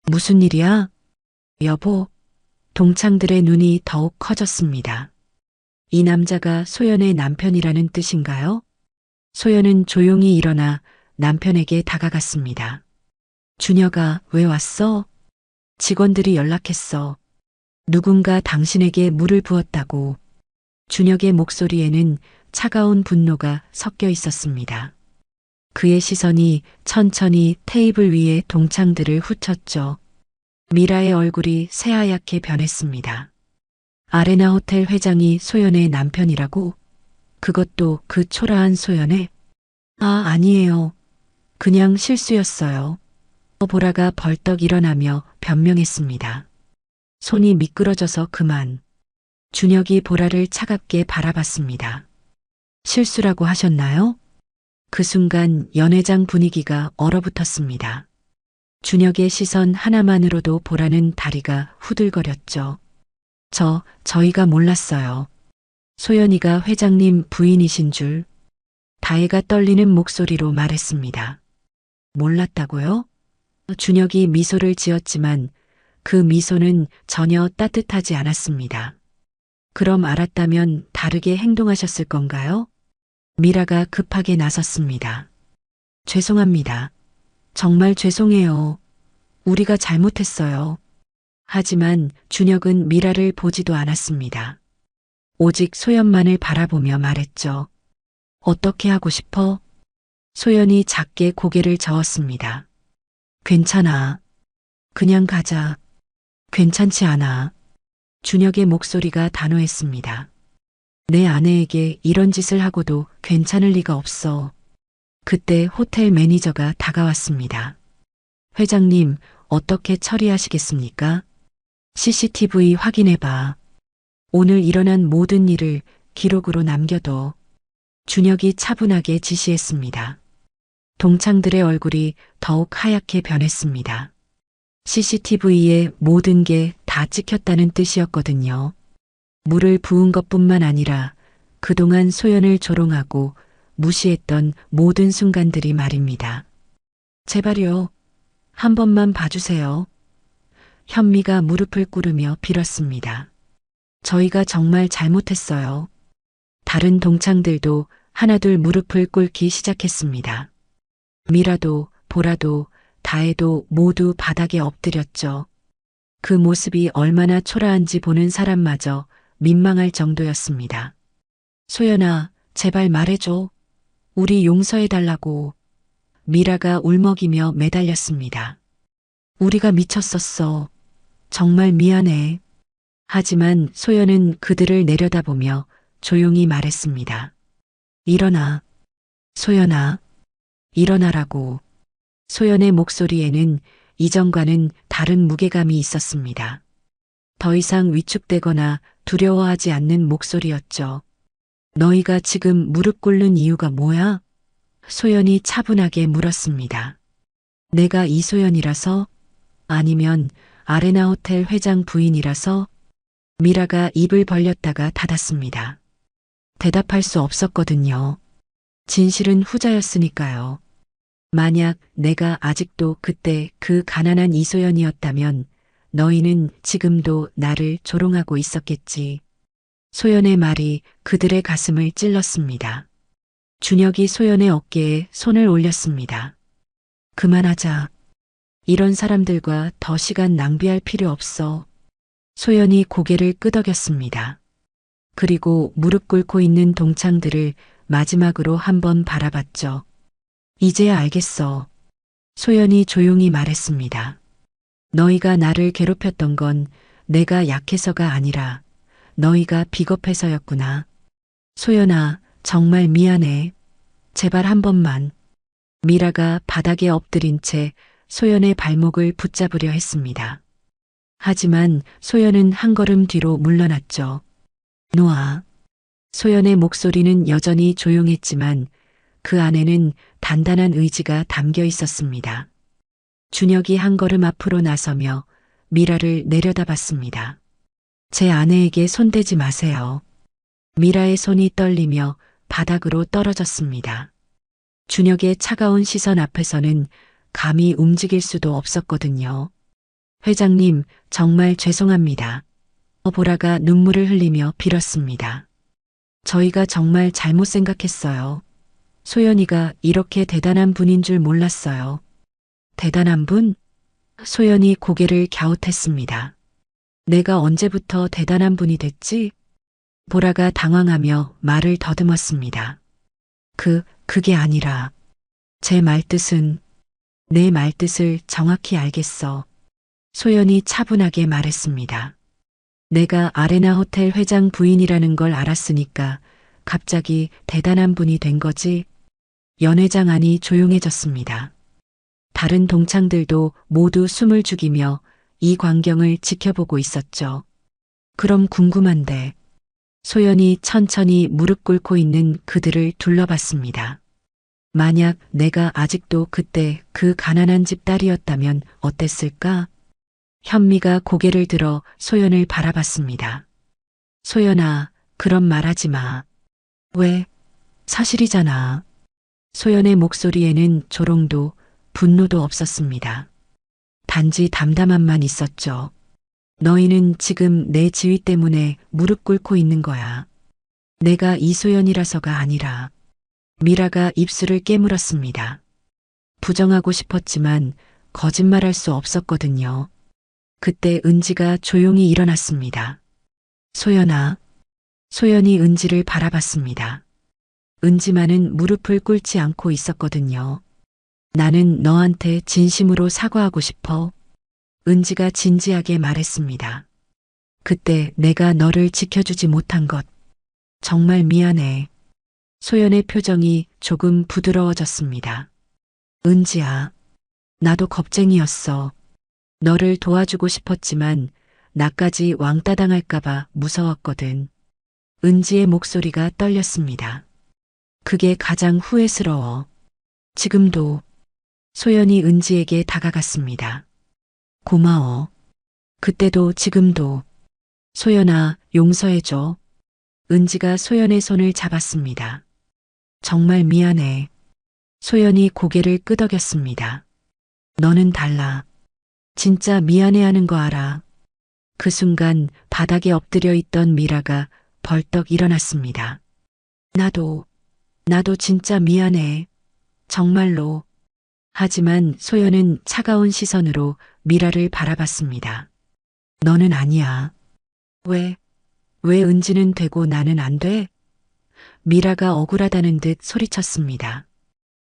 무슨 일이야? 여보. 동창들의 눈이 더욱 커졌습니다. 이 남자가 소연의 남편이라는 뜻인가요? 소연은 조용히 일어나 남편에게 다가갔습니다. 준혁아, 왜 왔어? 직원들이 연락했어. 누군가 당신에게 물을 부었다고. 준혁의 목소리에는 차가운 분노가 섞여 있었습니다. 그의 시선이 천천히 테이블 위에 동창들을 훑었죠. 미라의 얼굴이 새하얗게 변했습니다. 아레나 호텔 회장이 소연의 남편이라고? 그것도 그 초라한 소연의? 아, 아니에요. 그냥 실수였어요. 보라가 벌떡 일어나며 변명했습니다. 손이 미끄러져서 그만. 준혁이 보라를 차갑게 바라봤습니다. 실수라고 하셨나요? 그 순간 연회장 분위기가 얼어붙었습니다. 준혁의 시선 하나만으로도 보라는 다리가 후들거렸죠. 저희가 몰랐어요. 소연이가 회장님 부인이신 줄. 다혜가 떨리는 목소리로 말했습니다. 몰랐다고요? 준혁이 미소를 지었지만 그 미소는 전혀 따뜻하지 않았습니다. 그럼 알았다면 다르게 행동하셨을 건가요? 미라가 급하게 나섰습니다. 죄송합니다. 정말 죄송해요. 우리가 잘못했어요. 하지만 준혁은 미라를 보지도 않았습니다. 오직 소연만을 바라보며 말했죠. 어떻게 하고 싶어? 소연이 작게 고개를 저었습니다. 괜찮아. 그냥 가자. 괜찮지 않아. 준혁의 목소리가 단호했습니다. 내 아내에게 이런 짓을 하고도 괜찮을 리가 없어. 그때 호텔 매니저가 다가왔습니다. 회장님, 어떻게 처리하시겠습니까? CCTV 확인해봐. 오늘 일어난 모든 일을 기록으로 남겨둬. 준혁이 차분하게 지시했습니다. 동창들의 얼굴이 더욱 하얗게 변했습니다. CCTV에 모든 게 다 찍혔다는 뜻이었거든요. 물을 부은 것뿐만 아니라 그동안 소연을 조롱하고 무시했던 모든 순간들이 말입니다. 제발요. 한 번만 봐주세요. 현미가 무릎을 꿇으며 빌었습니다. 저희가 정말 잘못했어요. 다른 동창들도 하나둘 무릎을 꿇기 시작했습니다. 미라도, 보라도, 다혜도 모두 바닥에 엎드렸죠. 그 모습이 얼마나 초라한지 보는 사람마저 민망할 미라가 울먹이며 매달렸습니다. 우리가 미쳤었어. 정말 미안해. 하지만 소연은 그들을 내려다보며 조용히 말했습니다. 일어나. 소연아. 일어나라고. 소연의 목소리에는 이전과는 다른 무게감이 있었습니다. 더 이상 위축되거나 두려워하지 않는 목소리였죠. 너희가 지금 무릎 꿇는 이유가 뭐야? 소연이 차분하게 물었습니다. 내가 이소연이라서? 아니면 아레나 호텔 회장 부인이라서? 미라가 입을 벌렸다가 닫았습니다. 대답할 수 없었거든요. 진실은 후자였으니까요. 만약 내가 아직도 그때 그 가난한 이소연이었다면 너희는 지금도 나를 조롱하고 있었겠지. 소연의 말이 그들의 가슴을 찔렀습니다. 준혁이 소연의 어깨에 손을 올렸습니다. 그만하자. 이런 사람들과 더 시간 낭비할 필요 없어. 소연이 고개를 끄덕였습니다. 그리고 무릎 꿇고 있는 동창들을 마지막으로 한번 바라봤죠. 이제야 알겠어. 소연이 조용히 말했습니다. 너희가 나를 괴롭혔던 건 내가 약해서가 아니라 너희가 비겁해서였구나. 소연아, 정말 미안해. 제발 한 번만. 미라가 바닥에 엎드린 채 소연의 발목을 붙잡으려 했습니다. 하지만 소연은 한 걸음 뒤로 물러났죠. 놓아. 소연의 목소리는 여전히 조용했지만 그 안에는 단단한 의지가 담겨 있었습니다. 준혁이 한 걸음 앞으로 나서며 미라를 내려다봤습니다. 제 아내에게 손대지 마세요. 미라의 손이 떨리며 바닥으로 떨어졌습니다. 준혁의 차가운 시선 앞에서는 감히 움직일 수도 없었거든요. 회장님, 정말 죄송합니다. 보라가 눈물을 흘리며 빌었습니다. 저희가 정말 잘못 생각했어요. 소연이가 이렇게 대단한 분인 줄 몰랐어요. 대단한 분? 소연이 고개를 갸웃했습니다. 내가 언제부터 대단한 분이 됐지? 보라가 당황하며 말을 더듬었습니다. 그게 아니라 제 말뜻은 내 말뜻을 정확히 알겠어. 소연이 차분하게 말했습니다. 내가 아레나 호텔 회장 부인이라는 걸 알았으니까 갑자기 대단한 분이 된 거지. 연회장 안이 조용해졌습니다. 다른 동창들도 모두 숨을 죽이며 이 광경을 지켜보고 있었죠. 그럼 궁금한데. 소연이 천천히 무릎 꿇고 있는 그들을 둘러봤습니다. 만약 내가 아직도 그때 그 가난한 집 딸이었다면 어땠을까? 현미가 고개를 들어 소연을 바라봤습니다. 소연아, 그런 말 하지 마. 왜? 사실이잖아. 소연의 목소리에는 조롱도 분노도 없었습니다. 단지 담담함만 있었죠. 너희는 지금 내 지위 때문에 무릎 꿇고 있는 거야. 내가 이소연이라서가 아니라. 미라가 입술을 깨물었습니다. 부정하고 싶었지만 거짓말할 수 없었거든요. 그때 은지가 조용히 일어났습니다. 소연아. 소연이 은지를 바라봤습니다. 은지만은 무릎을 꿇지 않고 있었거든요. 나는 너한테 진심으로 사과하고 싶어. 은지가 진지하게 말했습니다. 그때 내가 너를 지켜주지 못한 것. 정말 미안해. 소연의 표정이 조금 부드러워졌습니다. 은지야. 나도 겁쟁이였어. 너를 도와주고 싶었지만 나까지 왕따 당할까봐 무서웠거든. 은지의 목소리가 떨렸습니다. 그게 가장 후회스러워. 지금도. 소연이 은지에게 다가갔습니다. 고마워. 그때도 지금도. 소연아, 용서해줘. 은지가 소연의 손을 잡았습니다. 정말 미안해. 소연이 고개를 끄덕였습니다. 너는 달라. 진짜 미안해하는 거 알아. 그 순간 바닥에 엎드려 있던 미라가 벌떡 일어났습니다. 나도 진짜 미안해. 정말로. 하지만 소연은 차가운 시선으로 미라를 바라봤습니다. 너는 아니야. 왜 은지는 되고 나는 안 돼? 미라가 억울하다는 듯 소리쳤습니다.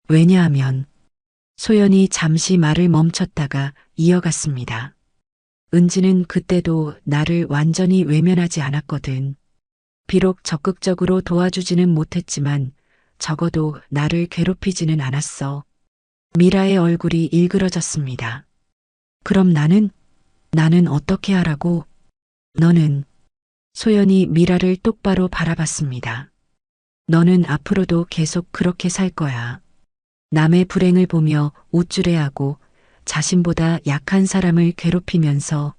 왜냐하면 소연이 잠시 말을 멈췄다가 이어갔습니다. 은지는 그때도 나를 완전히 외면하지 않았거든. 비록 적극적으로 도와주지는 못했지만 적어도 나를 괴롭히지는 않았어. 미라의 얼굴이 일그러졌습니다. 그럼 나는 어떻게 하라고? 너는 소연이 미라를 똑바로 바라봤습니다. 너는 앞으로도 계속 그렇게 살 거야. 남의 불행을 보며 우쭐해하고 자신보다 약한 사람을 괴롭히면서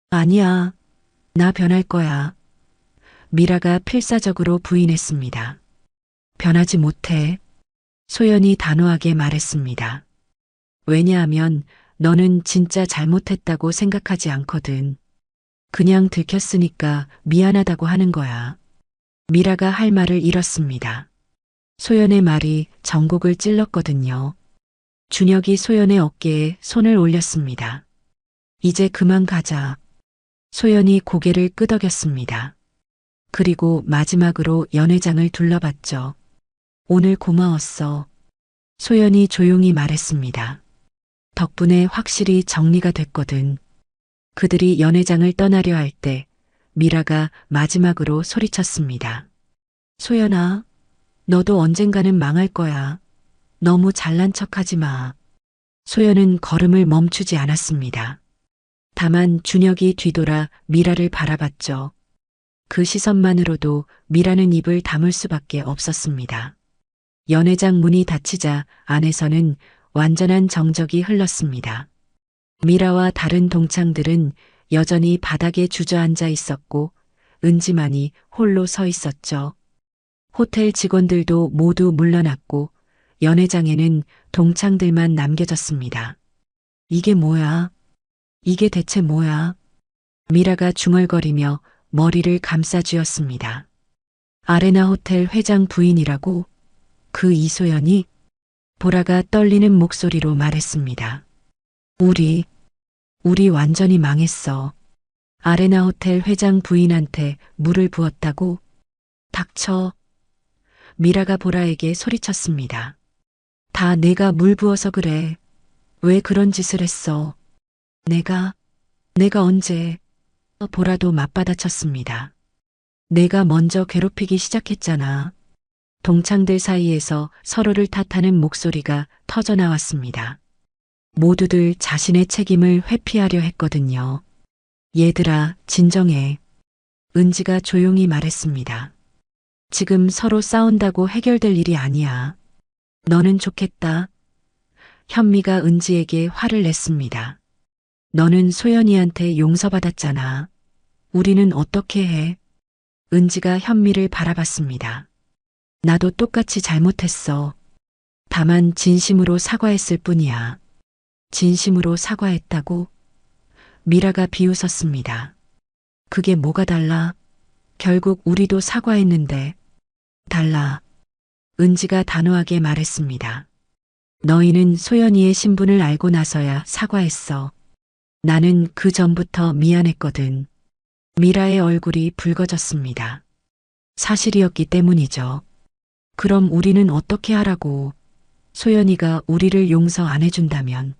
아니야, 나 변할 거야. 미라가 필사적으로 부인했습니다. 변하지 못해. 소연이 단호하게 말했습니다. 왜냐하면 너는 진짜 잘못했다고 생각하지 않거든. 그냥 들켰으니까 미안하다고 하는 거야. 미라가 할 말을 잃었습니다. 소연의 말이 전곡을 찔렀거든요. 준혁이 소연의 어깨에 손을 올렸습니다. 이제 그만 가자. 소연이 고개를 끄덕였습니다. 그리고 마지막으로 연회장을 둘러봤죠. 오늘 고마웠어. 소연이 조용히 말했습니다. 덕분에 확실히 정리가 됐거든. 그들이 연회장을 떠나려 할 때 미라가 마지막으로 소리쳤습니다. 소연아, 너도 언젠가는 망할 거야. 너무 잘난 척하지 마. 소연은 걸음을 멈추지 않았습니다. 다만 준혁이 뒤돌아 미라를 바라봤죠. 그 시선만으로도 미라는 입을 다물 수밖에 없었습니다. 연회장 문이 닫히자 안에서는 완전한 정적이 흘렀습니다. 미라와 다른 동창들은 여전히 바닥에 주저앉아 있었고 은지만이 홀로 서 있었죠. 호텔 직원들도 모두 물러났고 연회장에는 동창들만 남겨졌습니다. 이게 뭐야? 이게 대체 뭐야? 미라가 중얼거리며 머리를 감싸쥐었습니다. 아레나 호텔 회장 부인이라고? 그 이소연이? 보라가 떨리는 목소리로 말했습니다. 우리 완전히 망했어. 아레나 호텔 회장 부인한테 물을 부었다고? 닥쳐. 미라가 보라에게 소리쳤습니다. 다 내가 물 부어서 그래. 왜 그런 짓을 했어? 내가 언제? 보라도 맞받아쳤습니다. 내가 먼저 괴롭히기 시작했잖아. 동창들 사이에서 서로를 탓하는 목소리가 터져나왔습니다. 모두들 자신의 책임을 회피하려 했거든요. 얘들아, 진정해. 은지가 조용히 말했습니다. 지금 서로 싸운다고 해결될 일이 아니야. 너는 좋겠다. 현미가 은지에게 화를 냈습니다. 너는 소연이한테 용서받았잖아. 우리는 어떻게 해? 은지가 현미를 바라봤습니다. 나도 똑같이 잘못했어. 다만 진심으로 사과했을 뿐이야. 진심으로 사과했다고? 미라가 비웃었습니다. 그게 뭐가 달라? 결국 우리도 사과했는데. 달라. 은지가 단호하게 말했습니다. 너희는 소연이의 신분을 알고 나서야 사과했어. 나는 그 전부터 미안했거든. 미라의 얼굴이 붉어졌습니다. 사실이었기 때문이죠. 그럼 우리는 어떻게 하라고? 소연이가 우리를 용서 안 해준다면.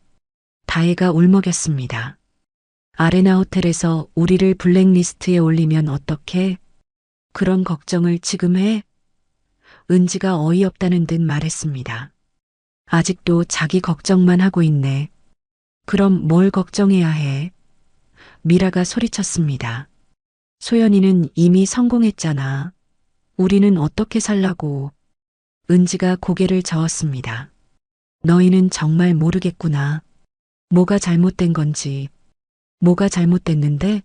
다혜가 울먹였습니다. 아레나 호텔에서 우리를 블랙리스트에 올리면 어떡해? 그런 걱정을 지금 해? 은지가 어이없다는 듯 말했습니다. 아직도 자기 걱정만 하고 있네. 그럼 뭘 걱정해야 해? 미라가 소리쳤습니다. 소연이는 이미 성공했잖아. 우리는 어떻게 살라고? 은지가 고개를 저었습니다. 너희는 정말 모르겠구나. 뭐가 잘못된 건지. 뭐가 잘못됐는데?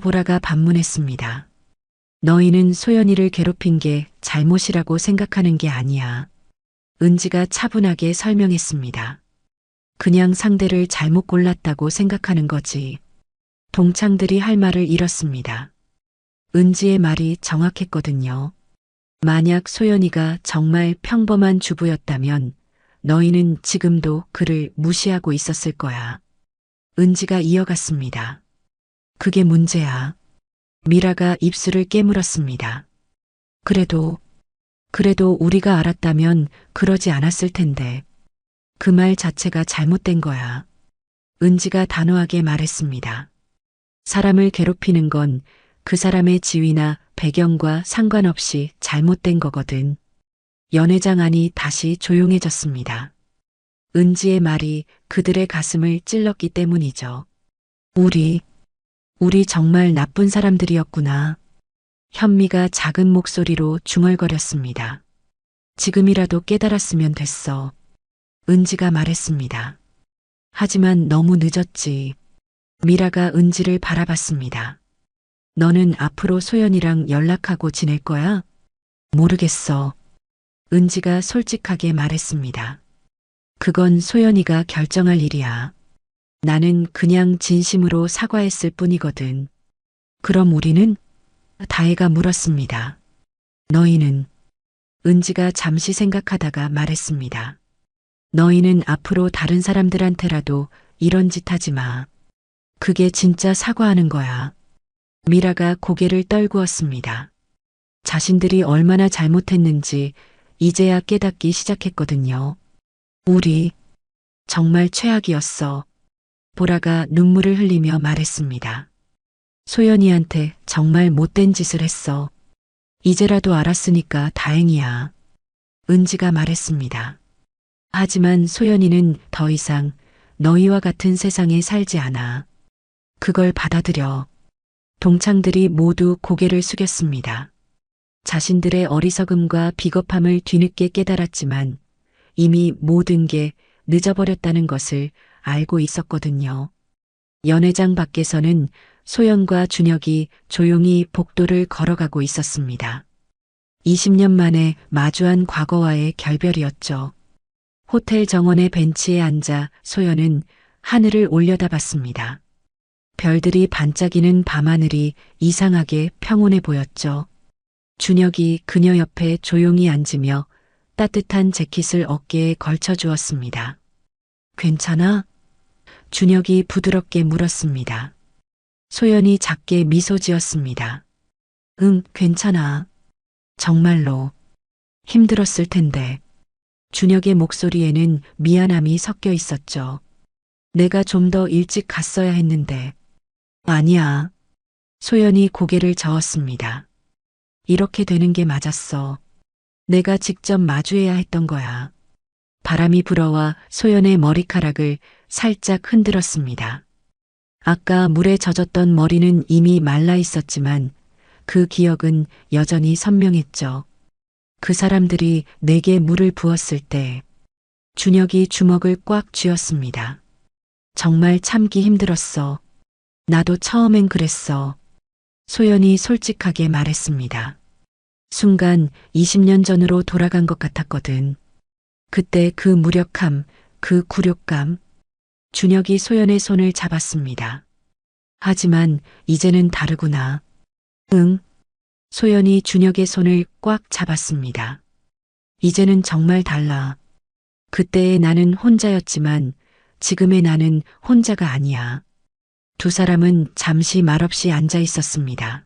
보라가 반문했습니다. 너희는 소연이를 괴롭힌 게 잘못이라고 생각하는 게 아니야. 은지가 차분하게 설명했습니다. 그냥 상대를 잘못 골랐다고 생각하는 거지. 동창들이 할 말을 잃었습니다. 은지의 말이 정확했거든요. 만약 소연이가 정말 평범한 주부였다면 너희는 지금도 그를 무시하고 있었을 거야. 은지가 이어갔습니다. 그게 문제야. 미라가 입술을 깨물었습니다. 그래도 우리가 알았다면 그러지 않았을 텐데. 그 말 자체가 잘못된 거야. 은지가 단호하게 말했습니다. 사람을 괴롭히는 건 그 사람의 지위나 배경과 상관없이 잘못된 거거든. 연회장 안이 다시 조용해졌습니다. 은지의 말이 그들의 가슴을 찔렀기 때문이죠. 우리 정말 나쁜 사람들이었구나. 현미가 작은 목소리로 중얼거렸습니다. 지금이라도 깨달았으면 됐어. 은지가 말했습니다. 하지만 너무 늦었지. 미라가 은지를 바라봤습니다. 너는 앞으로 소연이랑 연락하고 지낼 거야? 모르겠어. 은지가 솔직하게 말했습니다. 그건 소연이가 결정할 일이야. 나는 그냥 진심으로 사과했을 뿐이거든. 그럼 우리는? 다혜가 물었습니다. 너희는? 은지가 잠시 생각하다가 말했습니다. 너희는 앞으로 다른 사람들한테라도 이런 짓 하지 마. 그게 진짜 사과하는 거야. 미라가 고개를 떨구었습니다. 자신들이 얼마나 잘못했는지 이제야 깨닫기 시작했거든요. 우리 정말 최악이었어. 보라가 눈물을 흘리며 말했습니다. 소연이한테 정말 못된 짓을 했어. 이제라도 알았으니까 다행이야. 은지가 말했습니다. 하지만 소연이는 더 이상 너희와 같은 세상에 살지 않아. 그걸 받아들여. 동창들이 모두 고개를 숙였습니다. 자신들의 어리석음과 비겁함을 뒤늦게 깨달았지만 이미 모든 게 늦어버렸다는 것을 알고 있었거든요. 연회장 밖에서는 소연과 준혁이 조용히 복도를 걸어가고 있었습니다. 20년 만에 마주한 과거와의 결별이었죠. 호텔 정원의 벤치에 앉아 소연은 하늘을 올려다봤습니다. 별들이 반짝이는 밤하늘이 이상하게 평온해 보였죠. 준혁이 그녀 옆에 조용히 앉으며 따뜻한 재킷을 어깨에 걸쳐 주었습니다. 괜찮아? 준혁이 부드럽게 물었습니다. 소연이 작게 미소 지었습니다. 응, 괜찮아. 정말로. 힘들었을 텐데. 준혁의 목소리에는 미안함이 섞여 있었죠. 내가 좀 더 일찍 갔어야 했는데. 아니야. 소연이 고개를 저었습니다. 이렇게 되는 게 맞았어. 내가 직접 마주해야 했던 거야. 바람이 불어와 소연의 머리카락을 살짝 흔들었습니다. 아까 물에 젖었던 머리는 이미 말라 있었지만 그 기억은 여전히 선명했죠. 그 사람들이 내게 물을 부었을 때 준혁이 주먹을 꽉 쥐었습니다. 정말 참기 힘들었어. 나도 처음엔 그랬어. 소연이 솔직하게 말했습니다. 순간 20년 전으로 돌아간 것 같았거든. 그때 그 무력함, 그 굴욕감. 준혁이 소연의 손을 잡았습니다. 하지만 이제는 다르구나. 응. 소연이 준혁의 손을 꽉 잡았습니다. 이제는 정말 달라. 그때의 나는 혼자였지만 지금의 나는 혼자가 아니야. 두 사람은 잠시 말없이 앉아 있었습니다.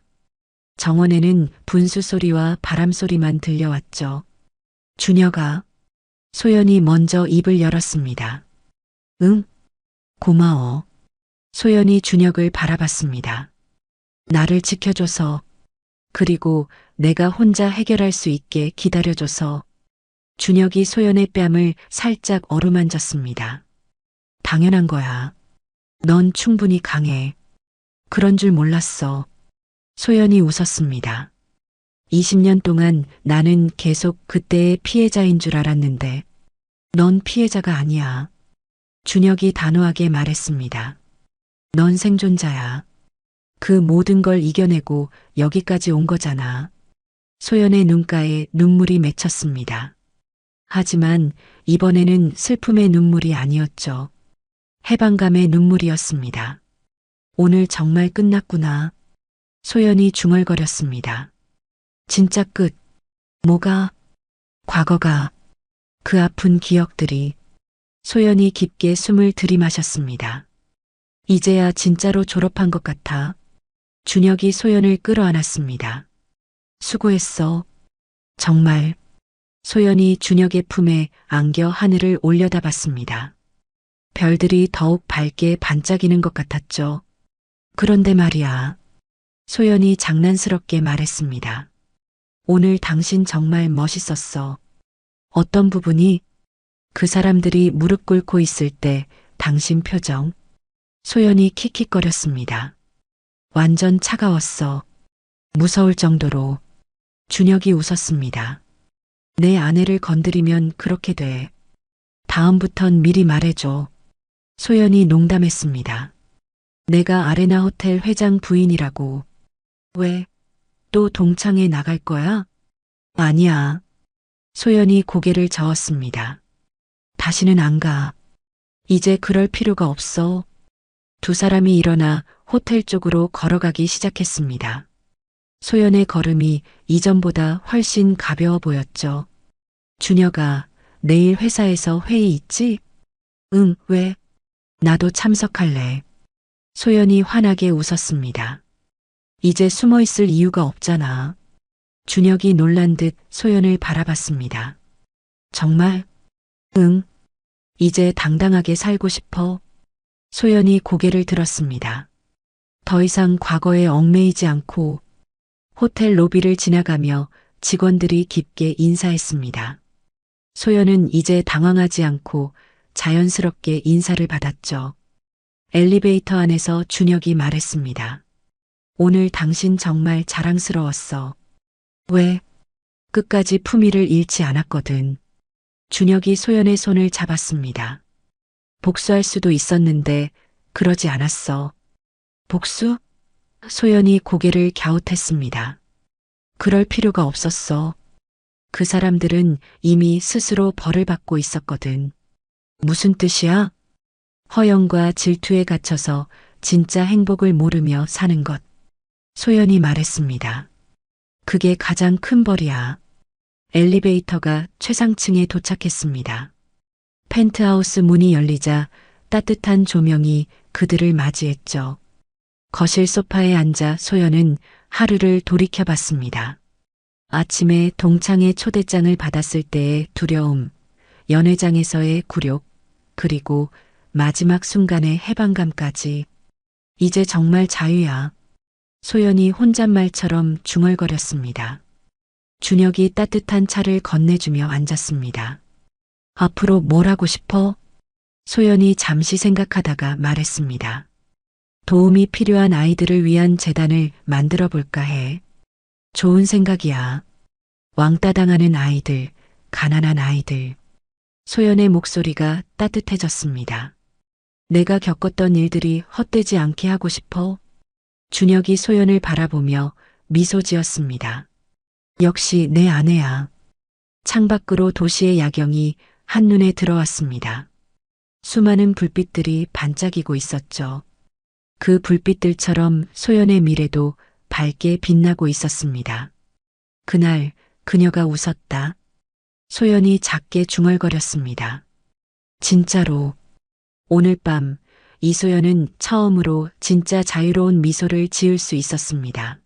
정원에는 분수 소리와 바람 소리만 들려왔죠. 준혁아. 소연이 먼저 입을 열었습니다. 응? 고마워. 소연이 준혁을 바라봤습니다. 나를 지켜줘서, 그리고 내가 혼자 해결할 수 있게 기다려줘서. 준혁이 소연의 뺨을 살짝 어루만졌습니다. 당연한 거야. 넌 충분히 강해. 그런 줄 몰랐어. 소연이 웃었습니다. 20년 동안 나는 계속 그때의 피해자인 줄 알았는데 넌 피해자가 아니야. 준혁이 단호하게 말했습니다. 넌 생존자야. 그 모든 걸 이겨내고 여기까지 온 거잖아. 소연의 눈가에 눈물이 맺혔습니다. 하지만 이번에는 슬픔의 눈물이 아니었죠. 해방감의 눈물이었습니다. 오늘 정말 끝났구나. 소연이 중얼거렸습니다. 진짜 끝. 뭐가? 과거가. 그 아픈 기억들이. 소연이 깊게 숨을 들이마셨습니다. 이제야 진짜로 졸업한 것 같아. 준혁이 소연을 끌어안았습니다. 수고했어. 정말. 소연이 준혁의 품에 안겨 하늘을 올려다봤습니다. 별들이 더욱 밝게 반짝이는 것 같았죠. 그런데 말이야. 소연이 장난스럽게 말했습니다. 오늘 당신 정말 멋있었어. 어떤 부분이? 그 사람들이 무릎 꿇고 있을 때 당신 표정. 소연이 킥킥거렸습니다. 완전 차가웠어. 무서울 정도로. 준혁이 웃었습니다. 내 아내를 건드리면 그렇게 돼. 다음부턴 미리 말해줘. 소연이 농담했습니다. 내가 아레나 호텔 회장 부인이라고. 왜? 또 동창회 나갈 거야? 아니야. 소연이 고개를 저었습니다. 다시는 안 가. 이제 그럴 필요가 없어. 두 사람이 일어나 호텔 쪽으로 걸어가기 시작했습니다. 소연의 걸음이 이전보다 훨씬 가벼워 보였죠. 준혁아, 내일 회사에서 회의 있지? 응, 왜? 나도 참석할래. 소연이 환하게 웃었습니다. 이제 숨어 있을 이유가 없잖아. 준혁이 놀란 듯 소연을 바라봤습니다. 정말? 응. 이제 당당하게 살고 싶어. 소연이 고개를 들었습니다. 더 이상 과거에 얽매이지 않고 호텔 로비를 지나가며 직원들이 깊게 인사했습니다. 소연은 이제 당황하지 않고 자연스럽게 인사를 받았죠. 엘리베이터 안에서 준혁이 말했습니다. 오늘 당신 정말 자랑스러웠어. 왜? 끝까지 품위를 잃지 않았거든. 준혁이 소연의 손을 잡았습니다. 복수할 수도 있었는데 그러지 않았어. 복수? 소연이 고개를 갸웃했습니다. 그럴 필요가 없었어. 그 사람들은 이미 스스로 벌을 받고 있었거든. 무슨 뜻이야? 허영과 질투에 갇혀서 진짜 행복을 모르며 사는 것. 소연이 말했습니다. 그게 가장 큰 벌이야. 엘리베이터가 최상층에 도착했습니다. 펜트하우스 문이 열리자 따뜻한 조명이 그들을 맞이했죠. 거실 소파에 앉아 소연은 하루를 돌이켜봤습니다. 아침에 동창회 초대장을 받았을 때의 두려움, 연회장에서의 굴욕, 그리고 마지막 순간의 해방감까지. 이제 정말 자유야. 소연이 혼잣말처럼 중얼거렸습니다. 준혁이 따뜻한 차를 건네주며 앉았습니다. 앞으로 뭘 하고 싶어? 소연이 잠시 생각하다가 말했습니다. 도움이 필요한 아이들을 위한 재단을 만들어 볼까 해. 좋은 생각이야. 왕따 당하는 아이들, 가난한 아이들. 소연의 목소리가 따뜻해졌습니다. 내가 겪었던 일들이 헛되지 않게 하고 싶어. 준혁이 소연을 바라보며 미소 지었습니다. 역시 내 아내야. 창밖으로 도시의 야경이 한눈에 들어왔습니다. 수많은 불빛들이 반짝이고 있었죠. 그 불빛들처럼 소연의 미래도 밝게 빛나고 있었습니다. 그날 그녀가 웃었다. 소연이 작게 중얼거렸습니다. 진짜로. 오늘 밤 이소연은 처음으로 진짜 자유로운 미소를 지을 수 있었습니다.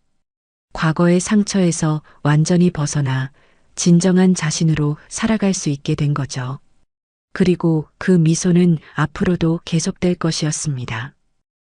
과거의 상처에서 완전히 벗어나 진정한 자신으로 살아갈 수 있게 된 거죠. 그리고 그 미소는 앞으로도 계속될 것이었습니다.